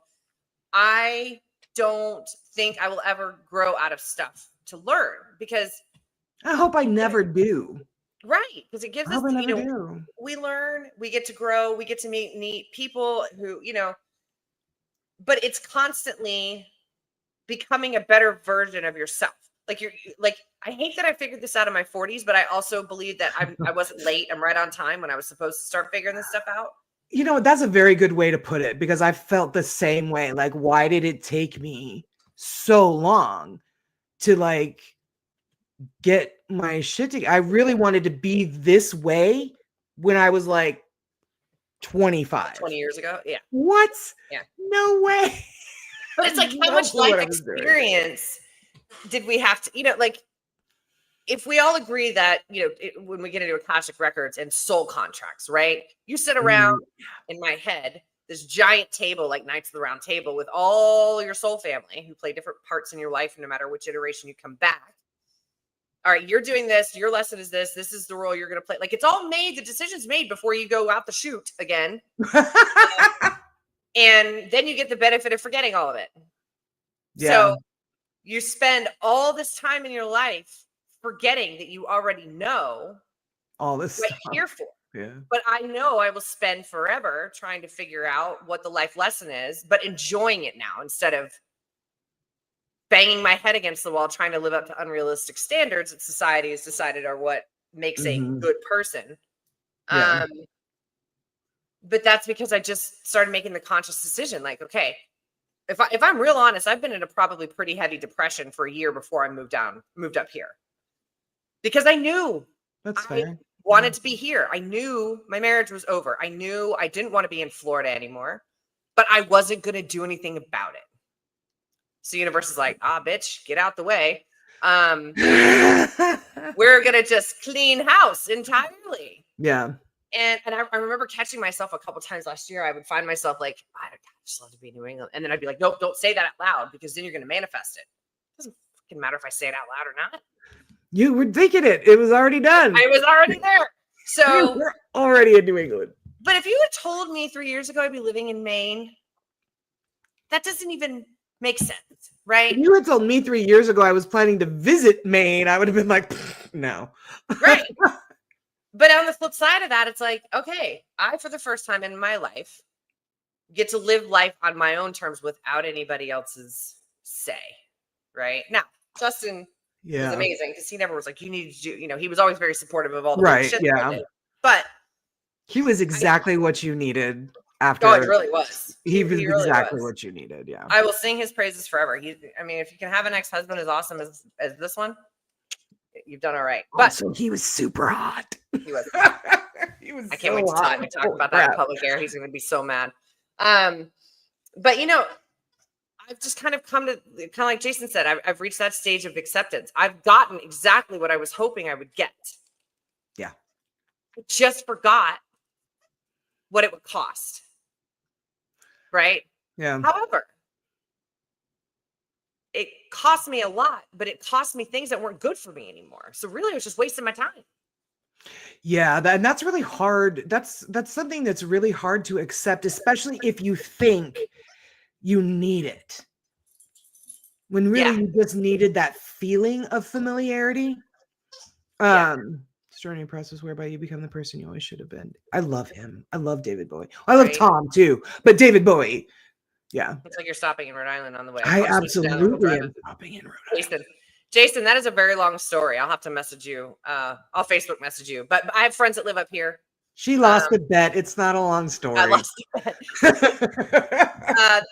I don't think I will ever grow out of stuff to learn because I hope I never do. Right. Because it gives I us, hope I you never know, do. we learn, we get to grow, we get to meet neat people who, you know, but it's constantly becoming a better version of yourself. Like like I hate that I figured this out in my 40s, but I also believe that I wasn't late. I'm right on time when I was supposed to start figuring this stuff out. You know, that's a very good way to put it, because I felt the same way. Like, why did it take me so long to like get my shit together? I really wanted to be this way when I was like 25. 20 years ago. Yeah. What? Yeah. No way. But I it's had like, how no much clue life what I was doing. experience did we have to, you know, like if we all agree that, you know, when we get into Akashic records and soul contracts, right? You sit around in my head, this giant table, like Knights of the Round Table, with all your soul family who play different parts in your life, no matter which iteration you come back. All right, you're doing this. Your lesson is this. This is the role you're going to play. Like it's all made. The decision's made before you go out the chute again. And then you get the benefit of forgetting all of it. Yeah. So you spend all this time in your life forgetting that you already know all this what stuff. you're here for. Yeah. But I know I will spend forever trying to figure out what the life lesson is, but enjoying it now instead of banging my head against the wall trying to live up to unrealistic standards that society has decided are what makes a good person. Yeah. But that's because I just started making the conscious decision, like, okay, if I'm real honest, I've been in a probably pretty heavy depression for a year before I moved up here. Because I knew That's I fair. wanted to be here. I knew my marriage was over. I knew I didn't want to be in Florida anymore, but I wasn't going to do anything about it. So universe is like, bitch, get out the way. We're going to just clean house entirely. Yeah. And I remember catching myself a couple times last year. I would find myself like, I just love to be in New England. And then I'd be like, nope, don't say that out loud because then you're going to manifest it. It doesn't fucking matter if I say it out loud or not. You were thinking it. It was already done. I was already there. So we're already in New England. But if you had told me 3 years ago I'd be living in Maine, that doesn't even make sense, right? If you had told me 3 years ago I was planning to visit Maine, I would have been like, no. Right. But on the flip side of that, it's like, okay, I, for the first time in my life, get to live life on my own terms without anybody else's say, right? Now, Justin is amazing because he never was like, you need to do, you know, he was always very supportive of all the shit that I did. But he was exactly what you needed after. Oh, it really was. He was really exactly what you needed, yeah. I will sing his praises forever. I mean, if you can have an ex-husband as awesome as this one, you've done all right. But also, he was super hot. He was. He was. I can't wait to talk about that in public air. He's going to be so mad. But you know, I've just kind of come to kind of like Jason said. I've reached that stage of acceptance. I've gotten exactly what I was hoping I would get. Yeah. I just forgot what it would cost. Right. Yeah. However, it cost me a lot, but it cost me things that weren't good for me anymore. So really, I was just wasting my time. Yeah, and that's really hard. That's something that's really hard to accept, especially if you think you need it. When really you just needed that feeling of familiarity. Extraordinary process whereby you become the person you always should have been. I love him. I love David Bowie. I love Tom too, but David Bowie. Yeah. It's like you're stopping in Rhode Island on the way. I absolutely am stopping in Rhode Island. Jason, that is a very long story. I'll have to message you. I'll Facebook message you. But I have friends that live up here. She lost the bet. It's not a long story. I lost the bet.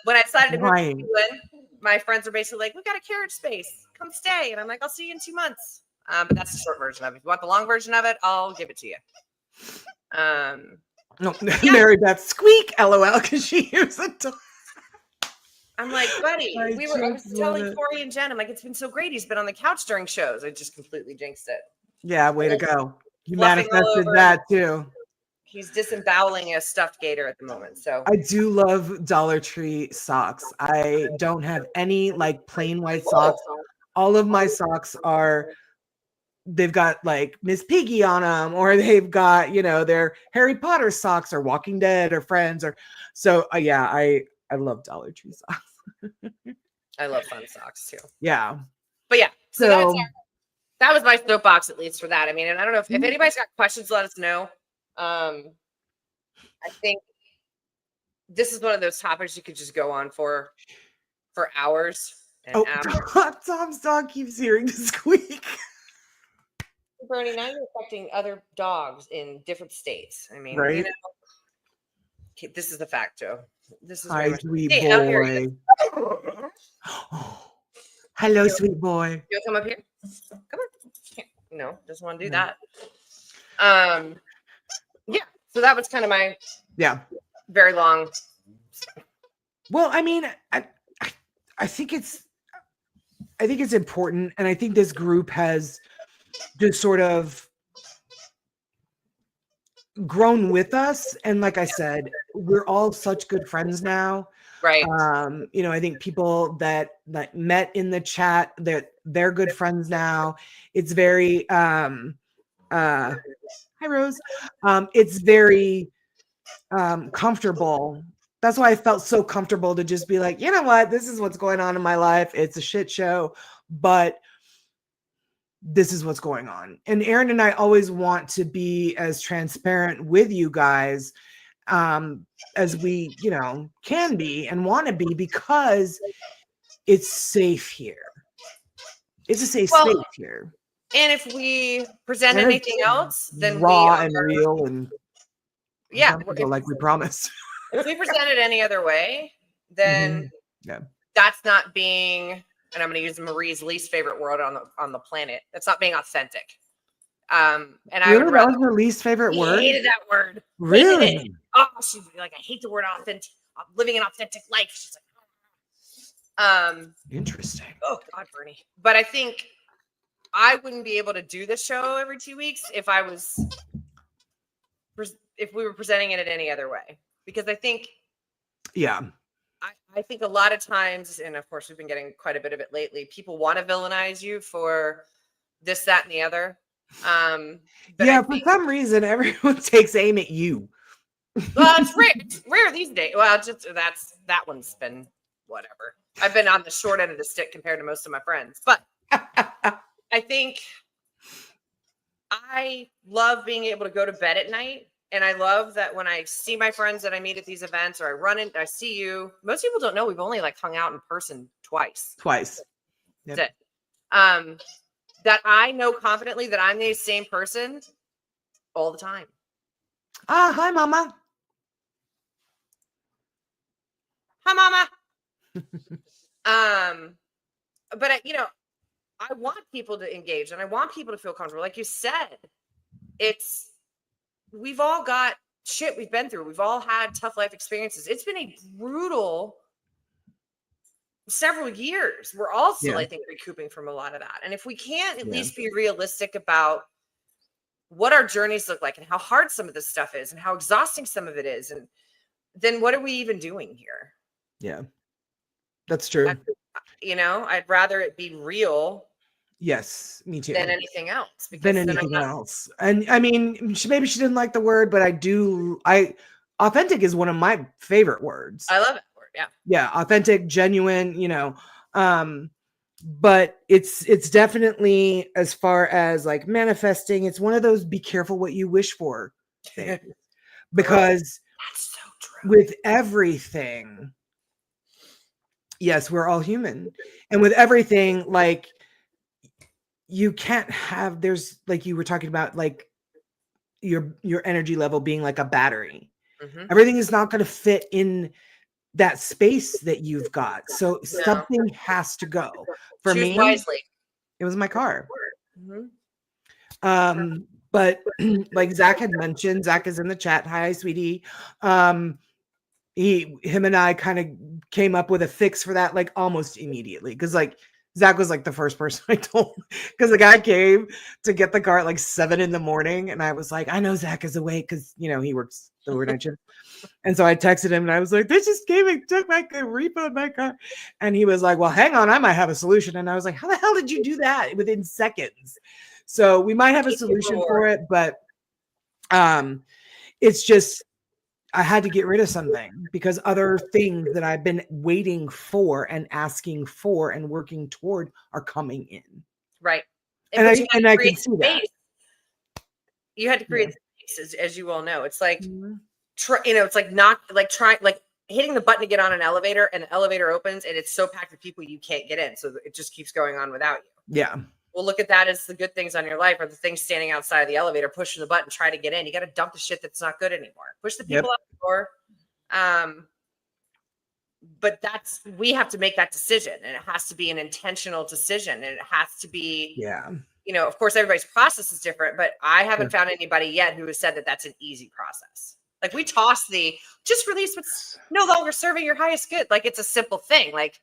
When I decided to move to England, my friends are basically like, we've got a carriage space. Come stay. And I'm like, I'll see you in 2 months. But that's the short version of it. If you want the long version of it, I'll give it to you. No, Mary Beth squeak, LOL, because she hears a dog. I'm like, buddy, I was telling Corey and Jen, I'm like, it's been so great. He's been on the couch during shows. I just completely jinxed it. Yeah, way to go. You manifested that too. He's disemboweling a stuffed gator at the moment. So I do love Dollar Tree socks. I don't have any like plain white socks. All of my socks they've got like Miss Piggy on them, or they've got, you know, their Harry Potter socks or Walking Dead or Friends, or so. Yeah, I love Dollar Tree socks. I love fun socks too. Yeah. But yeah, so that was my soapbox, at least for that. I mean, and I don't know if anybody's got questions, let us know. I think this is one of those topics you could just go on for hours and hours. Tom's dog keeps hearing the squeak. Bernie, now you're affecting other dogs in different states. I mean, right? Okay, this is the fact, Joe. This is Hi, sweet boy. Hello, sweet boy. You'll come up here. Come on. No, doesn't want to do that. Yeah. So that was kind of my very long. Well, I mean, I think it's important, and I think this group has just sort of grown with us, and like I said, we're all such good friends now. Right. I think people that met in the chat, they're good friends now. It's very hi Rose. It's very comfortable. That's why I felt so comfortable to just be like, you know what, this is what's going on in my life. It's a shit show, but this is what's going on. And Erin and I always want to be as transparent with you guys as we, can be and want to be, because it's safe here. It's a safe space here. And if we present anything else, then raw and real and like we promised. If we present it any other way, then that's not being, and I'm going to use Marie's least favorite word on the planet. That's not being authentic. And I would that was her least favorite word. I hated that word. Really? Oh, she's like, I hate the word authentic. I'm living an authentic life. She's like, interesting. Oh God, Bernie. But I think I wouldn't be able to do the show every 2 weeks if we were presenting it any other way, because I think, I think a lot of times, and of course we've been getting quite a bit of it lately, people want to villainize you for this, that, and the other. But for some reason, everyone takes aim at you. Well, it's rare these days. Well, just that one's been whatever. I've been on the short end of the stick compared to most of my friends, but I think I love being able to go to bed at night. And I love that when I see my friends that I meet at these events, or I run in, I see you. Most people don't know we've only hung out in person twice. Yep. That's it. That I know confidently that I'm the same person all the time. Hi, Mama. Hi, Mama. But I want people to engage, and I want people to feel comfortable. Like you said, we've all got shit we've been through. We've all had tough life experiences. It's been a brutal several years. We're all still, I think, recouping from a lot of that. And if we can't at least be realistic about what our journeys look like and how hard some of this stuff is and how exhausting some of it is, and then what are we even doing here? Yeah, that's true. I'd rather it be real. Yes, me too. Than anything else. Than anything else. And I mean, maybe she didn't like the word, but authentic is one of my favorite words. I love that word. Yeah. Yeah. Authentic, genuine, but it's definitely, as far as like manifesting, it's one of those be careful what you wish for things. Because that's so true. With everything, yes, we're all human. And with everything, like, you can't have, there's, like you were talking about, like your energy level being like a battery. Mm-hmm. Everything is not going to fit in that space that you've got. So something has to go. For me, wisely. It was my car. Mm-hmm. But like Zach had mentioned, Zach is in the chat. Hi, sweetie. Him and I kind of came up with a fix for that, like almost immediately. Cause like Zach was like the first person I told, because the guy came to get the car at like 7 a.m. and I was like, I know Zach is awake because he works the overnight shift. And so I texted him and I was like, they just came and took my repoed my car. And he was like, well, hang on, I might have a solution. And I was like, how the hell did you do that within seconds? So we might have a solution for it, but it's just, I had to get rid of something because other things that I've been waiting for and asking for and working toward are coming in. Right. But you had to I create can see that. space. You had to create space, as you all know. It's like, Mhm. it's like not like trying, like hitting the button to get on an elevator, and the elevator opens and it's so packed with people you can't get in. So it just keeps going on without you. Yeah. Well, look at that as the good things on your life, or the things standing outside of the elevator, pushing the button, try to get in. You got to dump the shit that's not good anymore. Push the people out the door. But we have to make that decision, and it has to be an intentional decision, and it has to be, of course, everybody's process is different, but I haven't found anybody yet who has said that that's an easy process. Like, we toss just release what's no longer serving your highest good. Like, it's a simple thing. Like,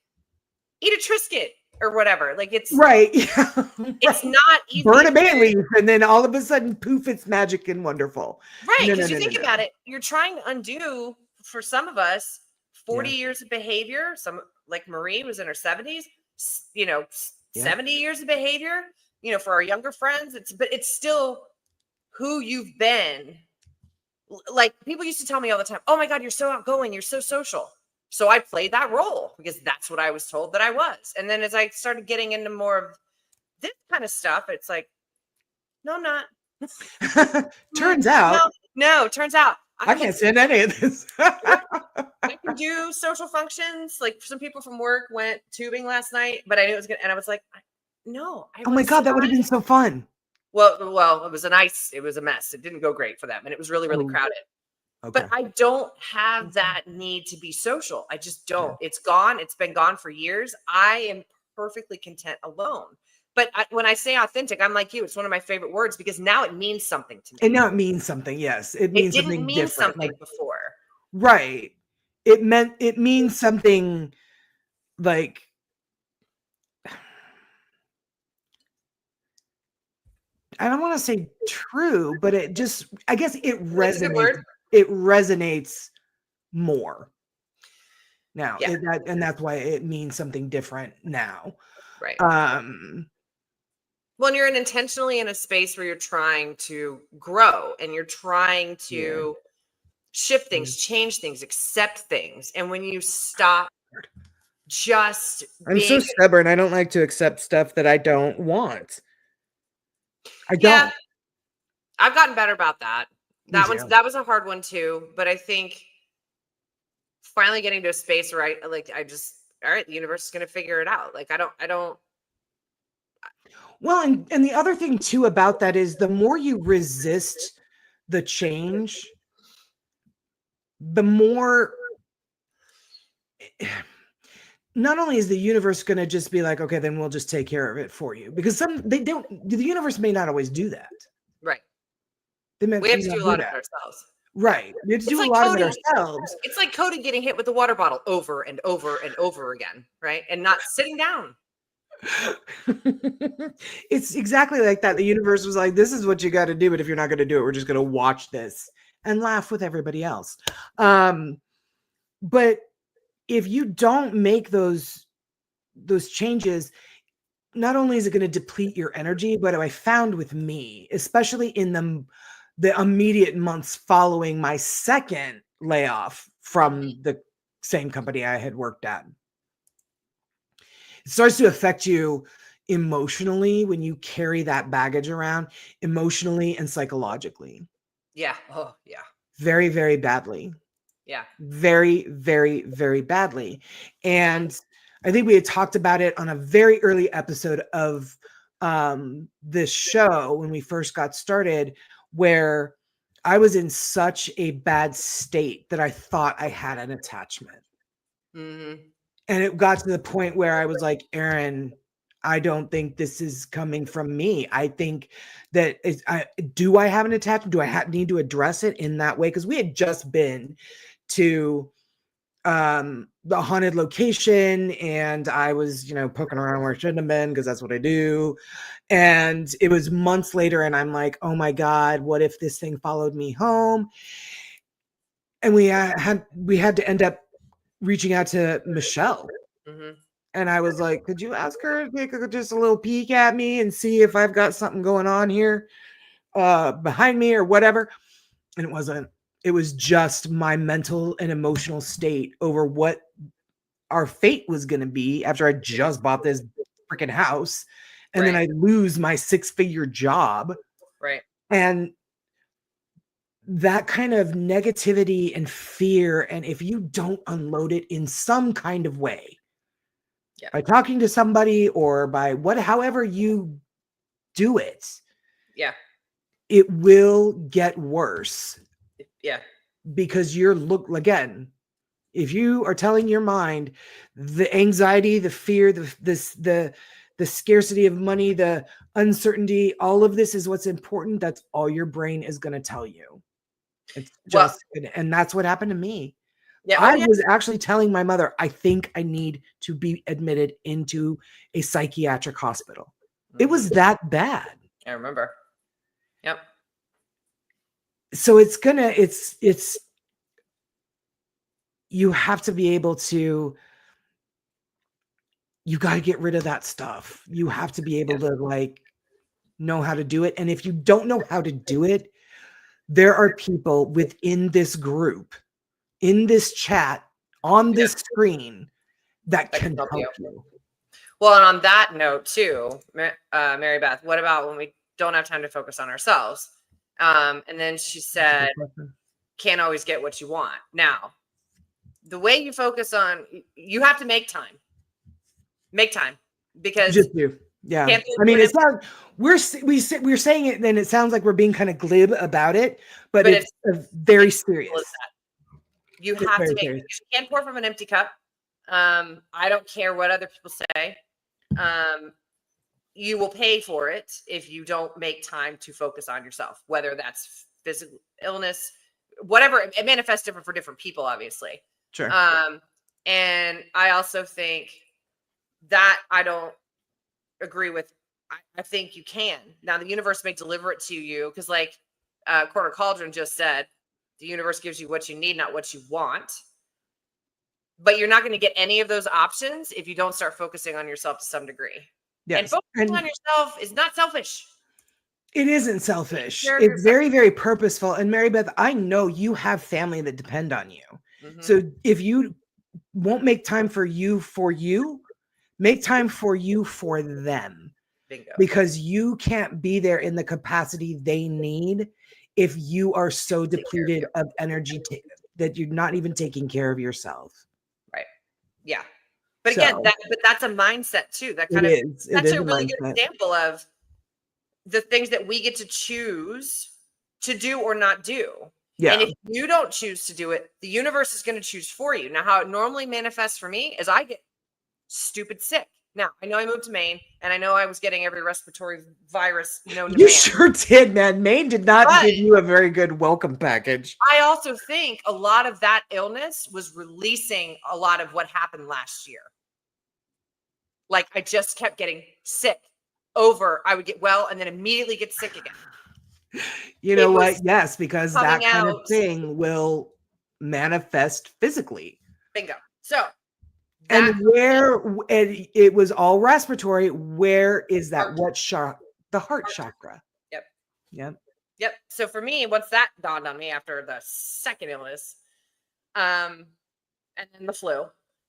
eat a Triscuit or whatever. Like, it's right. It's not easy. Burn a bay leaf, and then all of a sudden, poof, it's magic and wonderful. Right. Because you think about it, you're trying to undo, for some of us, 40 years of behavior. Some, like Marie, was in her 70s, 70 years of behavior, for our younger friends. But it's still who you've been. Like, people used to tell me all the time, oh my God, you're so outgoing, you're so social. So I played that role because that's what I was told that I was. And then as I started getting into more of this kind of stuff, it's like, no, I'm not. Turns out. No, turns out. I can't stand any of this. I can do social functions. Like, some people from work went tubing last night, but I knew it was good. And I was like, no. Oh my God, that would have been so fun. Well, it was a mess. It didn't go great for them. And it was really, really crowded. Okay. But I don't have that need to be social. I just don't. It's gone. It's been gone for years. I am perfectly content alone. But when I say authentic, I'm like you. It's one of my favorite words because now it means something to me. And now it means something. Yes. It means something different. It didn't mean something before. Right. It means something like, I don't want to say true, but it just, I guess it resonates. It resonates more now. And that's why it means something different now. Right. Well, you're intentionally in a space where you're trying to grow and you're trying to shift things, change things, accept things. And when you stop I'm so stubborn. I don't like to accept stuff that I don't want. I don't. Yeah, I've gotten better about that. That was a hard one too. But I think finally getting to a space where all right, the universe is going to figure it out. Like, I don't. Well, and the other thing too about that is the more you resist the change, the more, not only is the universe going to just be like, okay, then we'll just take care of it for you, because the universe may not always do that. Right. We have to do a lot of it ourselves. Right. We have to do a lot of it ourselves. It's like Cody getting hit with the water bottle over and over and over again, right? And not sitting down. It's exactly like that. The universe was like, this is what you got to do, but if you're not going to do it, we're just going to watch this and laugh with everybody else. But if you don't make those changes, not only is it going to deplete your energy, but I found with me, especially in the immediate months following my second layoff from the same company I had worked at, it starts to affect you emotionally when you carry that baggage around, emotionally and psychologically. Yeah. Oh, yeah. Very, very badly. Yeah. Very, very, very badly. And I think we had talked about it on a very early episode of this show when we first got started, where I was in such a bad state that I thought I had an attachment. Mm-hmm. And it got to the point where I was like, Erin, I don't think this is coming from me. I think that do I have an attachment? Do I need to address it in that way? Because we had just been to the haunted location, and I was, poking around where I shouldn't have been, because that's what I do. And it was months later, and I'm like, oh my God, what if this thing followed me home? And we had to end up reaching out to Michelle. Mm-hmm. And I was like, could you ask her to take just a little peek at me and see if I've got something going on here behind me or whatever? And it wasn't. It was just my mental and emotional state over what our fate was going to be after I just bought this freaking house. and then Right. I lose my 6-figure job. Right. And that kind of negativity and fear, and if you don't unload it in some kind of way, Yeah. by talking to somebody or by however you do it, Yeah. it will get worse Yeah. because again, if you are telling your mind the anxiety, the fear, the scarcity of money, the uncertainty, all of this is what's important, that's all your brain is going to tell you. It's Well, just, and that's what happened to me. yeah. Oh, I yeah. was actually telling my mother, I think I need to be admitted into a psychiatric hospital. It was that bad. I remember. Yep. So you have to be able to, you got to get rid of that stuff. You have to be able to like know how to do it. And if you don't know how to do it, there are people within this group, in this chat, on this screen that can help you. Well, and on that note too, Mary Beth, what about when we don't have time to focus on ourselves? And then she said, can't always get what you want. Now, the way you focus on, you have to make time. Make time, because Just do. Yeah. I mean, it's not, we're saying it, and it sounds like we're being kind of glib about it, but it's very serious. You have to make, you can't pour from an empty cup. I don't care what other people say. You will pay for it if you don't make time to focus on yourself, whether that's physical illness, whatever. It manifests different for different people, obviously. Sure. And I also think that I don't agree with. I think you can. Now, the universe may deliver it to you because, like Quarter Cauldron just said, the universe gives you what you need, not what you want. But you're not going to get any of those options if you don't start focusing on yourself to some degree. Yes. And focusing on yourself is not selfish. It isn't selfish. It's very, very purposeful. And Mary Beth, I know you have family that depend on you. So if you won't make time for you, make time for you for them. Bingo. Because you can't be there in the capacity they need if you are so depleted of energy that you're not even taking care of yourself. Right. Yeah. But again, that's a mindset too. That kind of that's a really good example of the things that we get to choose to do or not do. Yeah. And if you don't choose to do it, the universe is going to choose for you. Now, how it normally manifests for me is I get stupid sick. Now, I know I moved to Maine, and I know I was getting every respiratory virus known to man. You sure did, man. Maine did not give you a very good welcome package. I also think a lot of that illness was releasing a lot of what happened last year. Like, I just kept getting sick I would get well and then immediately get sick again. You know what? Yes, because that kind of thing will manifest physically. Bingo. So, and it was all respiratory. Where is that? What chakra? The heart chakra. Yep. Yep. Yep. So for me, once that dawned on me after the second illness, and then the flu,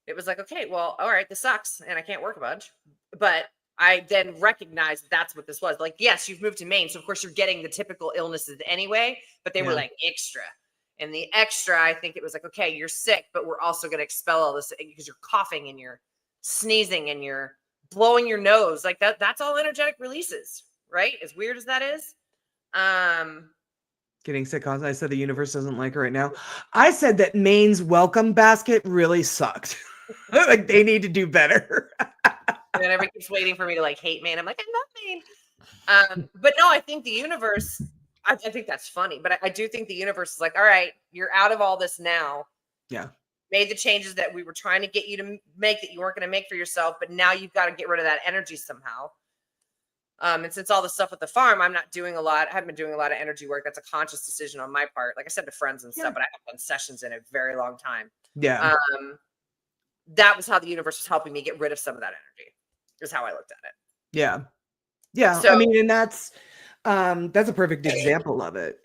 it was like, okay, well, all right, this sucks and I can't work a bunch. But I then recognized that's what this was. Like, yes, you've moved to Maine, so of course you're getting the typical illnesses anyway, but they were like extra. And the extra, I think it was like, okay, you're sick, but we're also going to expel all this because you're coughing and you're sneezing and you're blowing your nose. Like that's all energetic releases, right? As weird as that is. Getting sick. I said the universe doesn't like her right now. I said that Maine's welcome basket really sucked. Like they need to do better. And everybody keeps waiting for me to like hate Maine. I'm like, I love Maine. But no, I think the universe, I think that's funny, but I do think the universe is like, all right, you're out of all this now. Yeah. Made the changes that we were trying to get you to make that you weren't going to make for yourself, but now you've got to get rid of that energy somehow. And since all the stuff with the farm, I haven't been doing a lot of energy work. That's a conscious decision on my part. Like I said to friends and stuff, but I haven't done sessions in a very long time. Yeah. That was how the universe was helping me get rid of some of that energy, is how I looked at it. Yeah. Yeah. So, I mean, and that's a perfect example of it.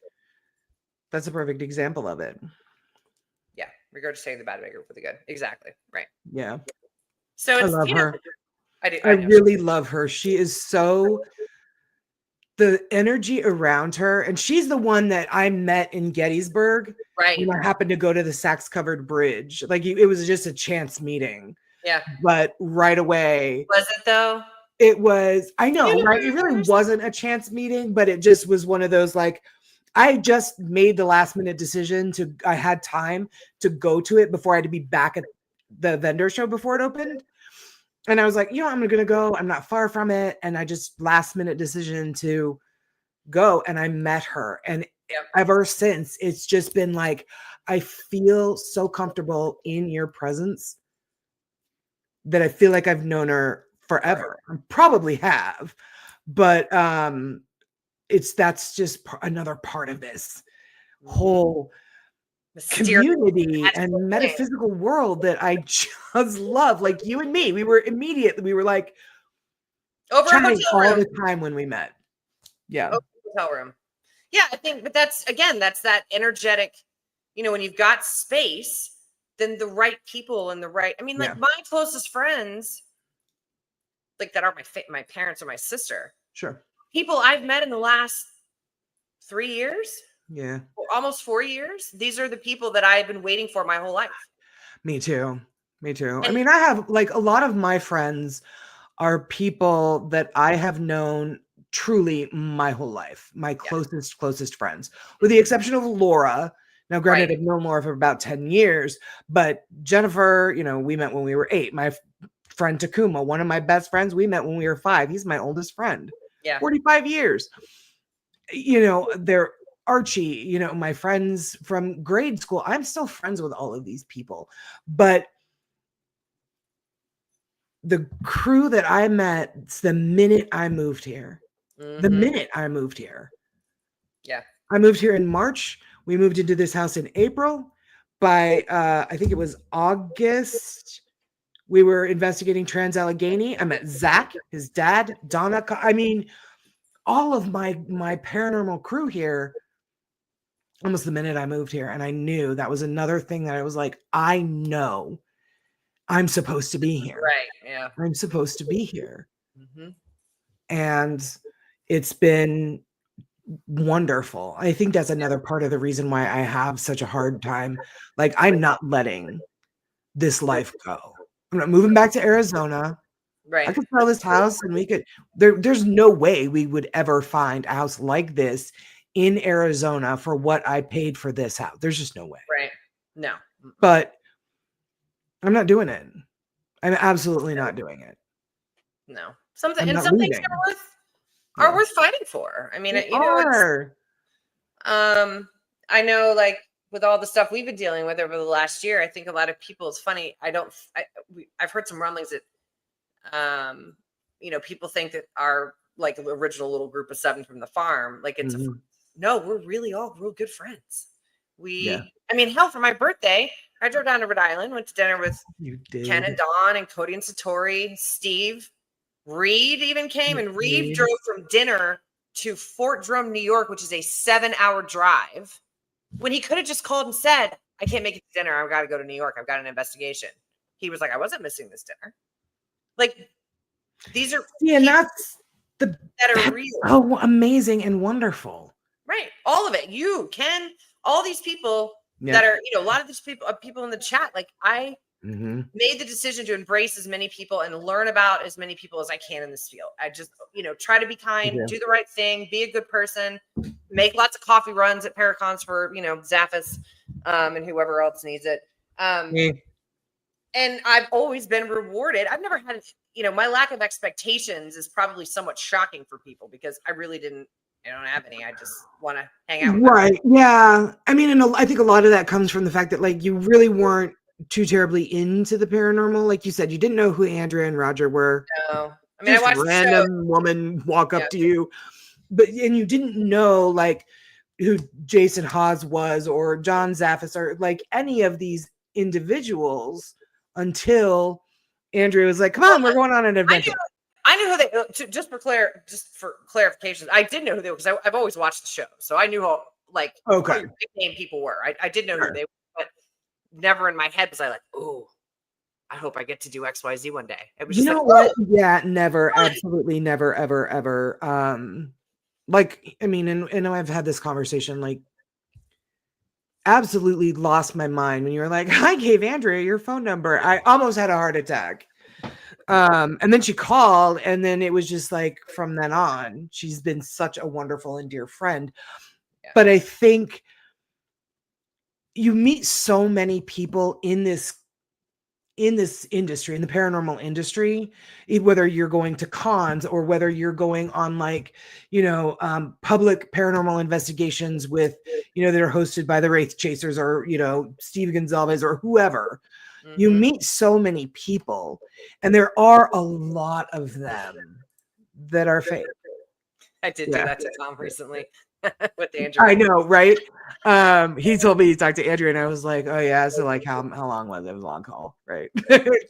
That's a perfect example of it. Yeah. Regurgitating the bad, maker for the good. Exactly. Right. Yeah. So it's, I love her. I do. I I know. really love her. She is so, the energy around her, and she's the one that I met in Gettysburg Right. when I happened to go to the Saks-covered bridge. Like it was just a chance meeting. Yeah. But right away, Was it though? it was, I know, right? It really Universe. wasn't a chance meeting, but it just was one of those, like, I just made the last minute decision I had time to go to it before I had to be back at the vendor show before it opened. And I was like, I'm going to go. I'm not far from it. And I just last minute decision to go, and I met her. And ever since, it's just been like, I feel so comfortable in your presence that I feel like I've known her forever. I probably have, but that's just another part of this whole community and metaphysical world that I just love. Like you and me, we were like over a hotel all room the time when we met. Yeah. Over a hotel room. Yeah, I think, but that's that energetic, when you've got space, then the right people and the right, like my closest friends, like that are my parents or my sister. Sure. People I've met in the last 3 years. Yeah. Almost 4 years. These are the people that I've been waiting for my whole life. Me too. And I have, like, a lot of my friends are people that I have known truly my whole life. My closest friends, with the exception of Laura. Now, granted, I've known Laura for about 10 years, but Jennifer, we met when we were 8. My friend Takuma, one of my best friends, we met when we were 5. He's my oldest friend. Yeah. 45 years. They're Archie, my friends from grade school. I'm still friends with all of these people, but the crew that I met the minute I moved here, Yeah. I moved here in March. We moved into this house in April. By, I think it was August, we were investigating Trans-Allegheny. I met Zach, his dad, Donna. All of my paranormal crew here almost the minute I moved here. And I knew that was another thing that I was like, I know I'm supposed to be here. Right. Yeah. I'm supposed to be here. Mm-hmm. And it's been wonderful. I think that's another part of the reason why I have such a hard time. Like, I'm not letting this life go. I'm not moving back to Arizona. Right. I could sell this house and we could, there's no way we would ever find a house like this in Arizona for what I paid for this house. There's just no way. Right. No. But I'm not doing it. I'm absolutely not doing it. No. Some things are worth fighting for. I know, like, with all the stuff we've been dealing with over the last year, I think a lot of people, it's funny. I've heard some rumblings that, people think that our, like, original little group of 7 from the farm, like, it's no, we're really all real good friends. Hell, for my birthday, I drove down to Rhode Island, went to dinner with Ken and Dawn and Cody and Satori, Steve. Reed even came, and Reed drove from dinner to Fort Drum, New York, which is a 7-hour drive, when he could have just called and said, I can't make it to dinner. I've got to go to New York. I've got an investigation. He was like, I wasn't missing this dinner. Like, these are and that's that are real. Oh, amazing and wonderful. Right. All of it. You, Ken, all these people that are, a lot of these people in the chat, like, I made the decision to embrace as many people and learn about as many people as I can in this field. I just, try to be kind, do the right thing, be a good person, make lots of coffee runs at Paracons for, Zaphis, and whoever else needs it. And I've always been rewarded. I've never had, my lack of expectations is probably somewhat shocking for people, because I don't have any. I just want to hang out. Right. Yeah. And I think a lot of that comes from the fact that, like, you really weren't too terribly into the paranormal. Like you said, you didn't know who Andrea and Roger were. No. I watched a random woman walk up to you, and you didn't know, like, who Jason Hawes was, or John Zaffis, or like any of these individuals, until Andrea was like, come on, we're going on an adventure. I knew who they, just for clarification, I did know who they were, because I've always watched the show. So I knew who, like, who big name people were. I did know who they were, but never in my head was I like, oh, I hope I get to do XYZ one day. It was You just know like, what? oh, Yeah, never, absolutely never, ever, ever. Like, I mean, and I've had this conversation, like, absolutely lost my mind when you were like, I gave Andrea your phone number. I almost had a heart attack. And then she called, and then it was just like from then on, she's been such a wonderful and dear friend. yeah. But I think you meet so many people in this industry, in the paranormal industry, whether you're going to cons or whether you're going on like, public paranormal investigations with, that are hosted by the Wraith Chasers or, Steve Gonzalez or whoever. You meet so many people, and there are a lot of them that are fake. I did do that to Tom recently with Andrew. I know, right? He told me he talked to Andrew, and I was like, "Oh yeah." So like, how long was it? It was a long call, right?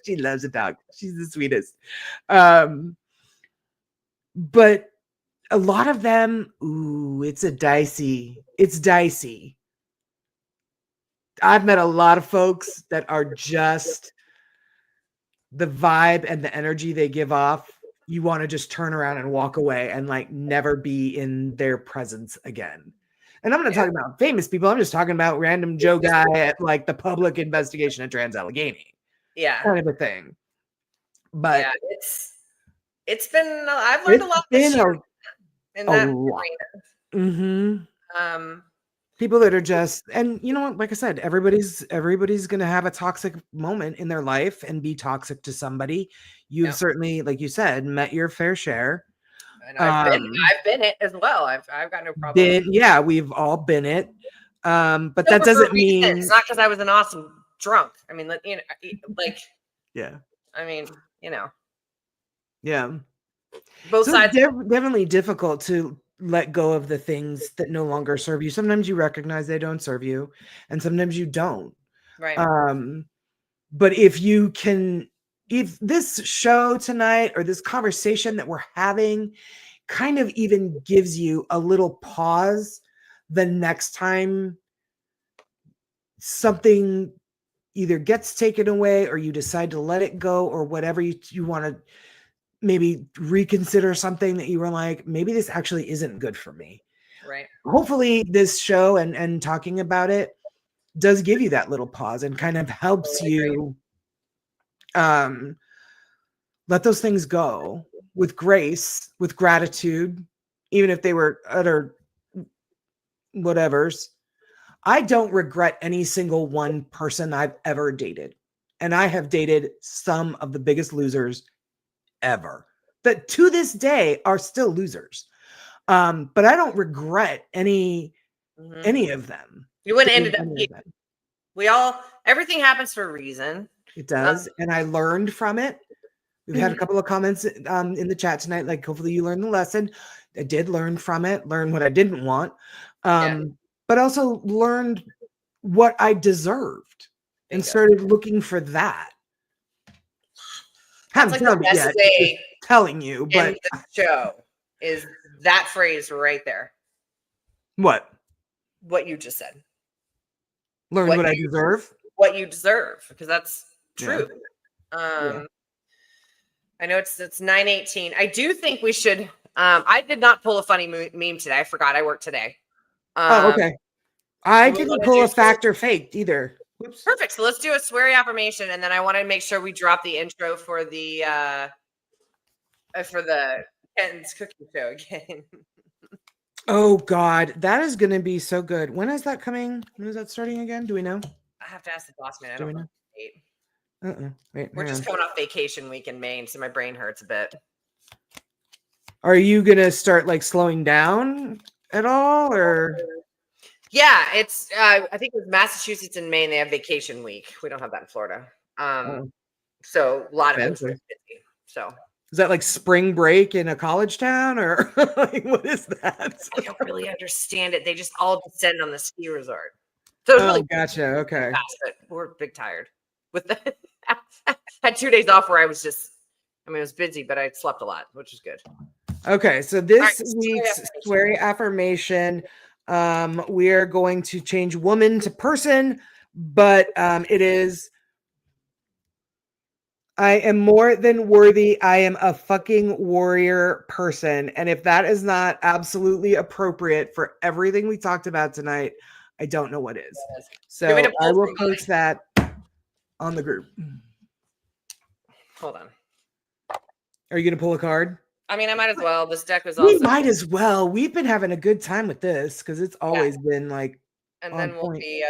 She loves a dog. She's the sweetest. But a lot of them, it's dicey. I've met a lot of folks that are just the vibe and the energy they give off. You want to just turn around and walk away and like never be in their presence again. And I'm not talking about famous people. I'm just talking about random Joe guy at like the public investigation at Trans Allegheny. Yeah. Kind of a thing. But yeah, it's been, I've learned a lot this year in that arena. Mm-hmm. People that are just, and you know what, like I said, everybody's going to have a toxic moment in their life and be toxic to somebody. You've certainly, like you said, met your fair share. And I've been it as well. I've got no problem. We've all been it. But that doesn't mean it's not because I was an awesome drunk. I mean, like, yeah. I mean, yeah. Both sides. Definitely difficult to let go of the things that no longer serve you. Sometimes you recognize they don't serve you, and sometimes you don't. Right. But if this show tonight or this conversation that we're having kind of even gives you a little pause the next time something either gets taken away or you decide to let it go or whatever, you want to maybe reconsider something that you were like, maybe this actually isn't good for me. Right. Hopefully this show and talking about it does give you that little pause and kind of helps you let those things go with grace, with gratitude, even if they were utter whatevers. I don't regret any single one person I've ever dated. And I have dated some of the biggest losers ever that to this day are still losers. But I don't regret any of them. You wouldn't ended up. Everything happens for a reason. It does. And I learned from it. We've had a couple of comments in the chat tonight. Like, hopefully you learned the lesson. I did learn from it, learn what I didn't want. But also learned what I deserved and started looking for that. That's like the best way telling you, but the show is that phrase right there. What you just said. Learn what I deserve. What you deserve, because that's true. I know it's 9:18. I do think we should. I did not pull a funny meme today. I forgot I worked today. Okay. I didn't pull a fact or faked either. Oops. Perfect. So let's do a sweary affirmation, and then I want to make sure we drop the intro for the Ken's cooking show again. Oh God, that is going to be so good. When is that coming? When is that starting again? Do we know? I have to ask the boss man. I don't know. Wait, we're just coming off vacation week in Maine, so my brain hurts a bit. Are you going to start like slowing down at all, or? Yeah, it's I think it was Massachusetts and Maine. They have vacation week. We don't have that in Florida. So a lot of folks are busy. So is that like spring break in a college town, or like, what is that? I don't really understand it. They just all descend on the ski resort. So it's really gotcha. Okay, fast, but we're big tired. With the had 2 days off where I was just, it was busy, but I slept a lot, which is good. Okay, so this week's sweary affirmation. We are going to change woman to person, but it is I am more than worthy. I am a fucking warrior person. And if that is not absolutely appropriate for everything we talked about tonight, I don't know what is. So I will post that on the group. Hold on. Are you going to pull a card? I mean, I might as well. This deck was also. We might as well. We've been having a good time with this because it's always been like. And then we'll be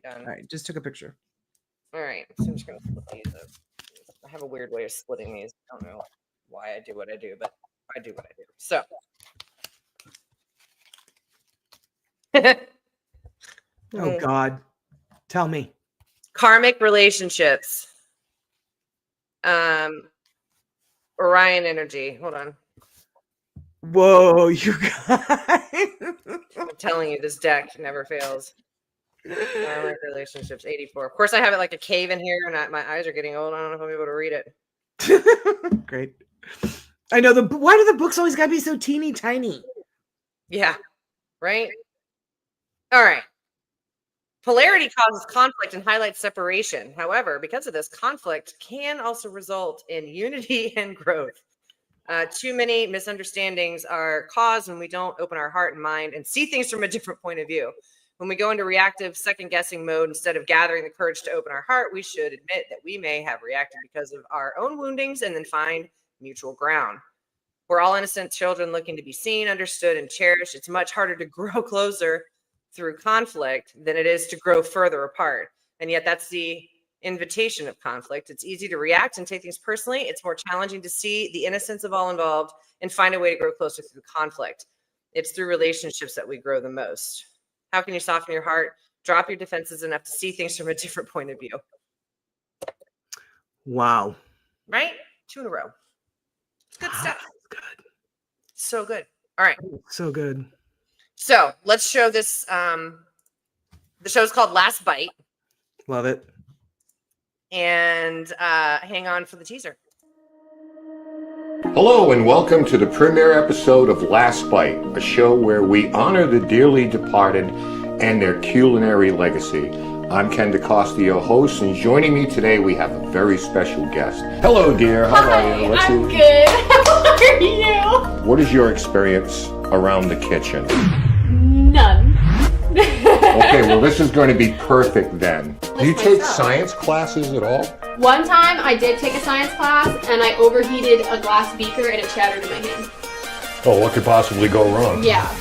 done. All right, just took a picture. All right, so I'm just gonna split these up. I have a weird way of splitting these. I don't know why I do what I do, but I do what I do. So. Oh God, tell me. Karmic relationships. Orion energy. Hold on. Whoa, you guys. I'm telling you, this deck never fails. Karmic relationships, 84. Of course, I have it like a cave in here, and my eyes are getting old. I don't know if I'll be able to read it. Great. I know why do the books always gotta be so teeny tiny? Yeah. Right? All right. Polarity causes conflict and highlights separation. However, because of this, conflict can also result in unity and growth. Too many misunderstandings are caused when we don't open our heart and mind and see things from a different point of view. When we go into reactive second-guessing mode instead of gathering the courage to open our heart, we should admit that we may have reacted because of our own woundings and then find mutual ground. We're all innocent children looking to be seen, understood, and cherished. It's much harder to grow closer through conflict than it is to grow further apart. And yet that's the invitation of conflict. It's easy to react and take things personally. It's more challenging to see the innocence of all involved and find a way to grow closer through conflict. It's through relationships that we grow the most. How can you soften your heart, drop your defenses enough to see things from a different point of view? Wow. Right? 2 in a row. It's good stuff. Good. So good. All right. So good. So let's show this. The show's called Last Bite. Love it. And hang on for the teaser. Hello and welcome to the premiere episode of Last Bite, a show where we honor the dearly departed and their culinary legacy. I'm Ken DeCosta, your host, and joining me today we have a very special guest. Hello, dear. How are you? I'm good. How are you? What is your experience around the kitchen? None. Okay, well, this is going to be perfect then. Do you take science classes at all? One time I did take a science class and I overheated a glass beaker and it shattered in my hand. Oh, what could possibly go wrong? Yeah.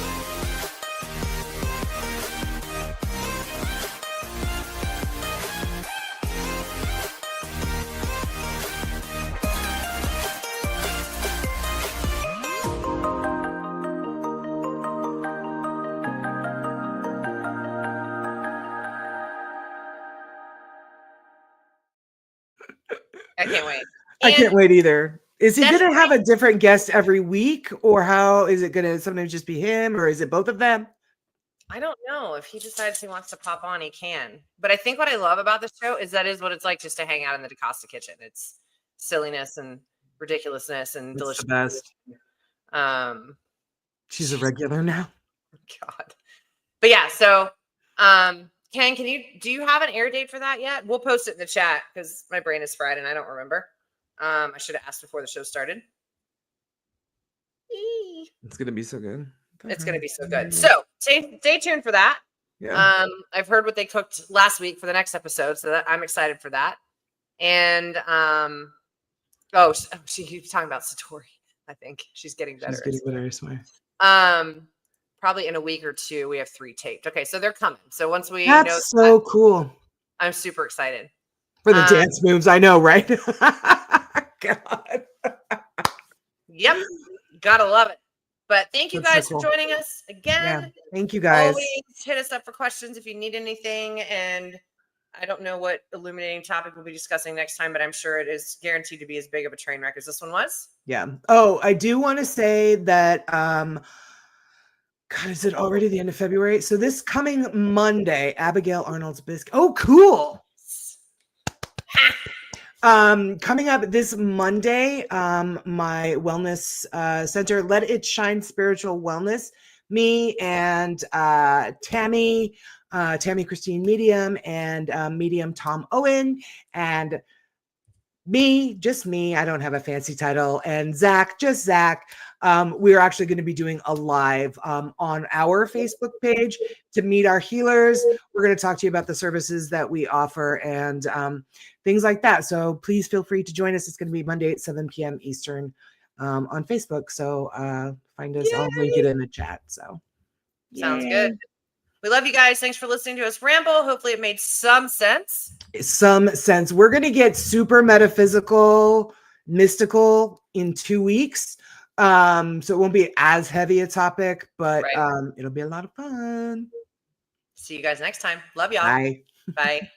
I can't wait. I can't wait either. Is he going to have a different guest every week, or how is it going to sometimes just be him, or is it both of them? I don't know. If he decides he wants to pop on, he can. But I think what I love about this show is that is what it's like just to hang out in the DeCosta kitchen. It's silliness and ridiculousness and delicious. The best. She's a regular now. God. But yeah, so Ken, do you have an air date for that yet? We'll post it in the chat because my brain is fried and I don't remember. I should have asked before the show started. It's gonna be so good. It's gonna be so good. So stay tuned for that. Yeah. I've heard what they cooked last week for the next episode, so I'm excited for that. And she keeps talking about Satori. I think she's getting better. She's getting better, I swear. Probably in a week or two, we have 3 taped. Okay, so they're coming. So once we That's so cool. I'm super excited. For the dance moves, I know, right? God. Yep. Gotta love it. But thank you guys for joining us again. Yeah. Thank you guys. Always hit us up for questions if you need anything. And I don't know what illuminating topic we'll be discussing next time, but I'm sure it is guaranteed to be as big of a train wreck as this one was. Yeah. Oh, I do want to say that God, is it already the end of February? So this coming Monday, Abigail Arnold's Biscuit. Oh, cool. Coming up this Monday, my wellness center, Let It Shine Spiritual Wellness, me and Tammy Christine Medium and Medium Tom Owen, and just me. I don't have a fancy title. And Zach, just Zach. We're actually going to be doing a live on our Facebook page to meet our healers. We're going to talk to you about the services that we offer and things like that. So please feel free to join us. It's going to be Monday at 7 p.m. Eastern on Facebook. So find us. I'll link it in the chat. So sounds good. We love you guys. Thanks for listening to us ramble. Hopefully it made some sense. We're going to get super metaphysical, mystical in 2 weeks. So it won't be as heavy a topic, but it'll be a lot of fun. See you guys next time. Love y'all. Bye. Bye.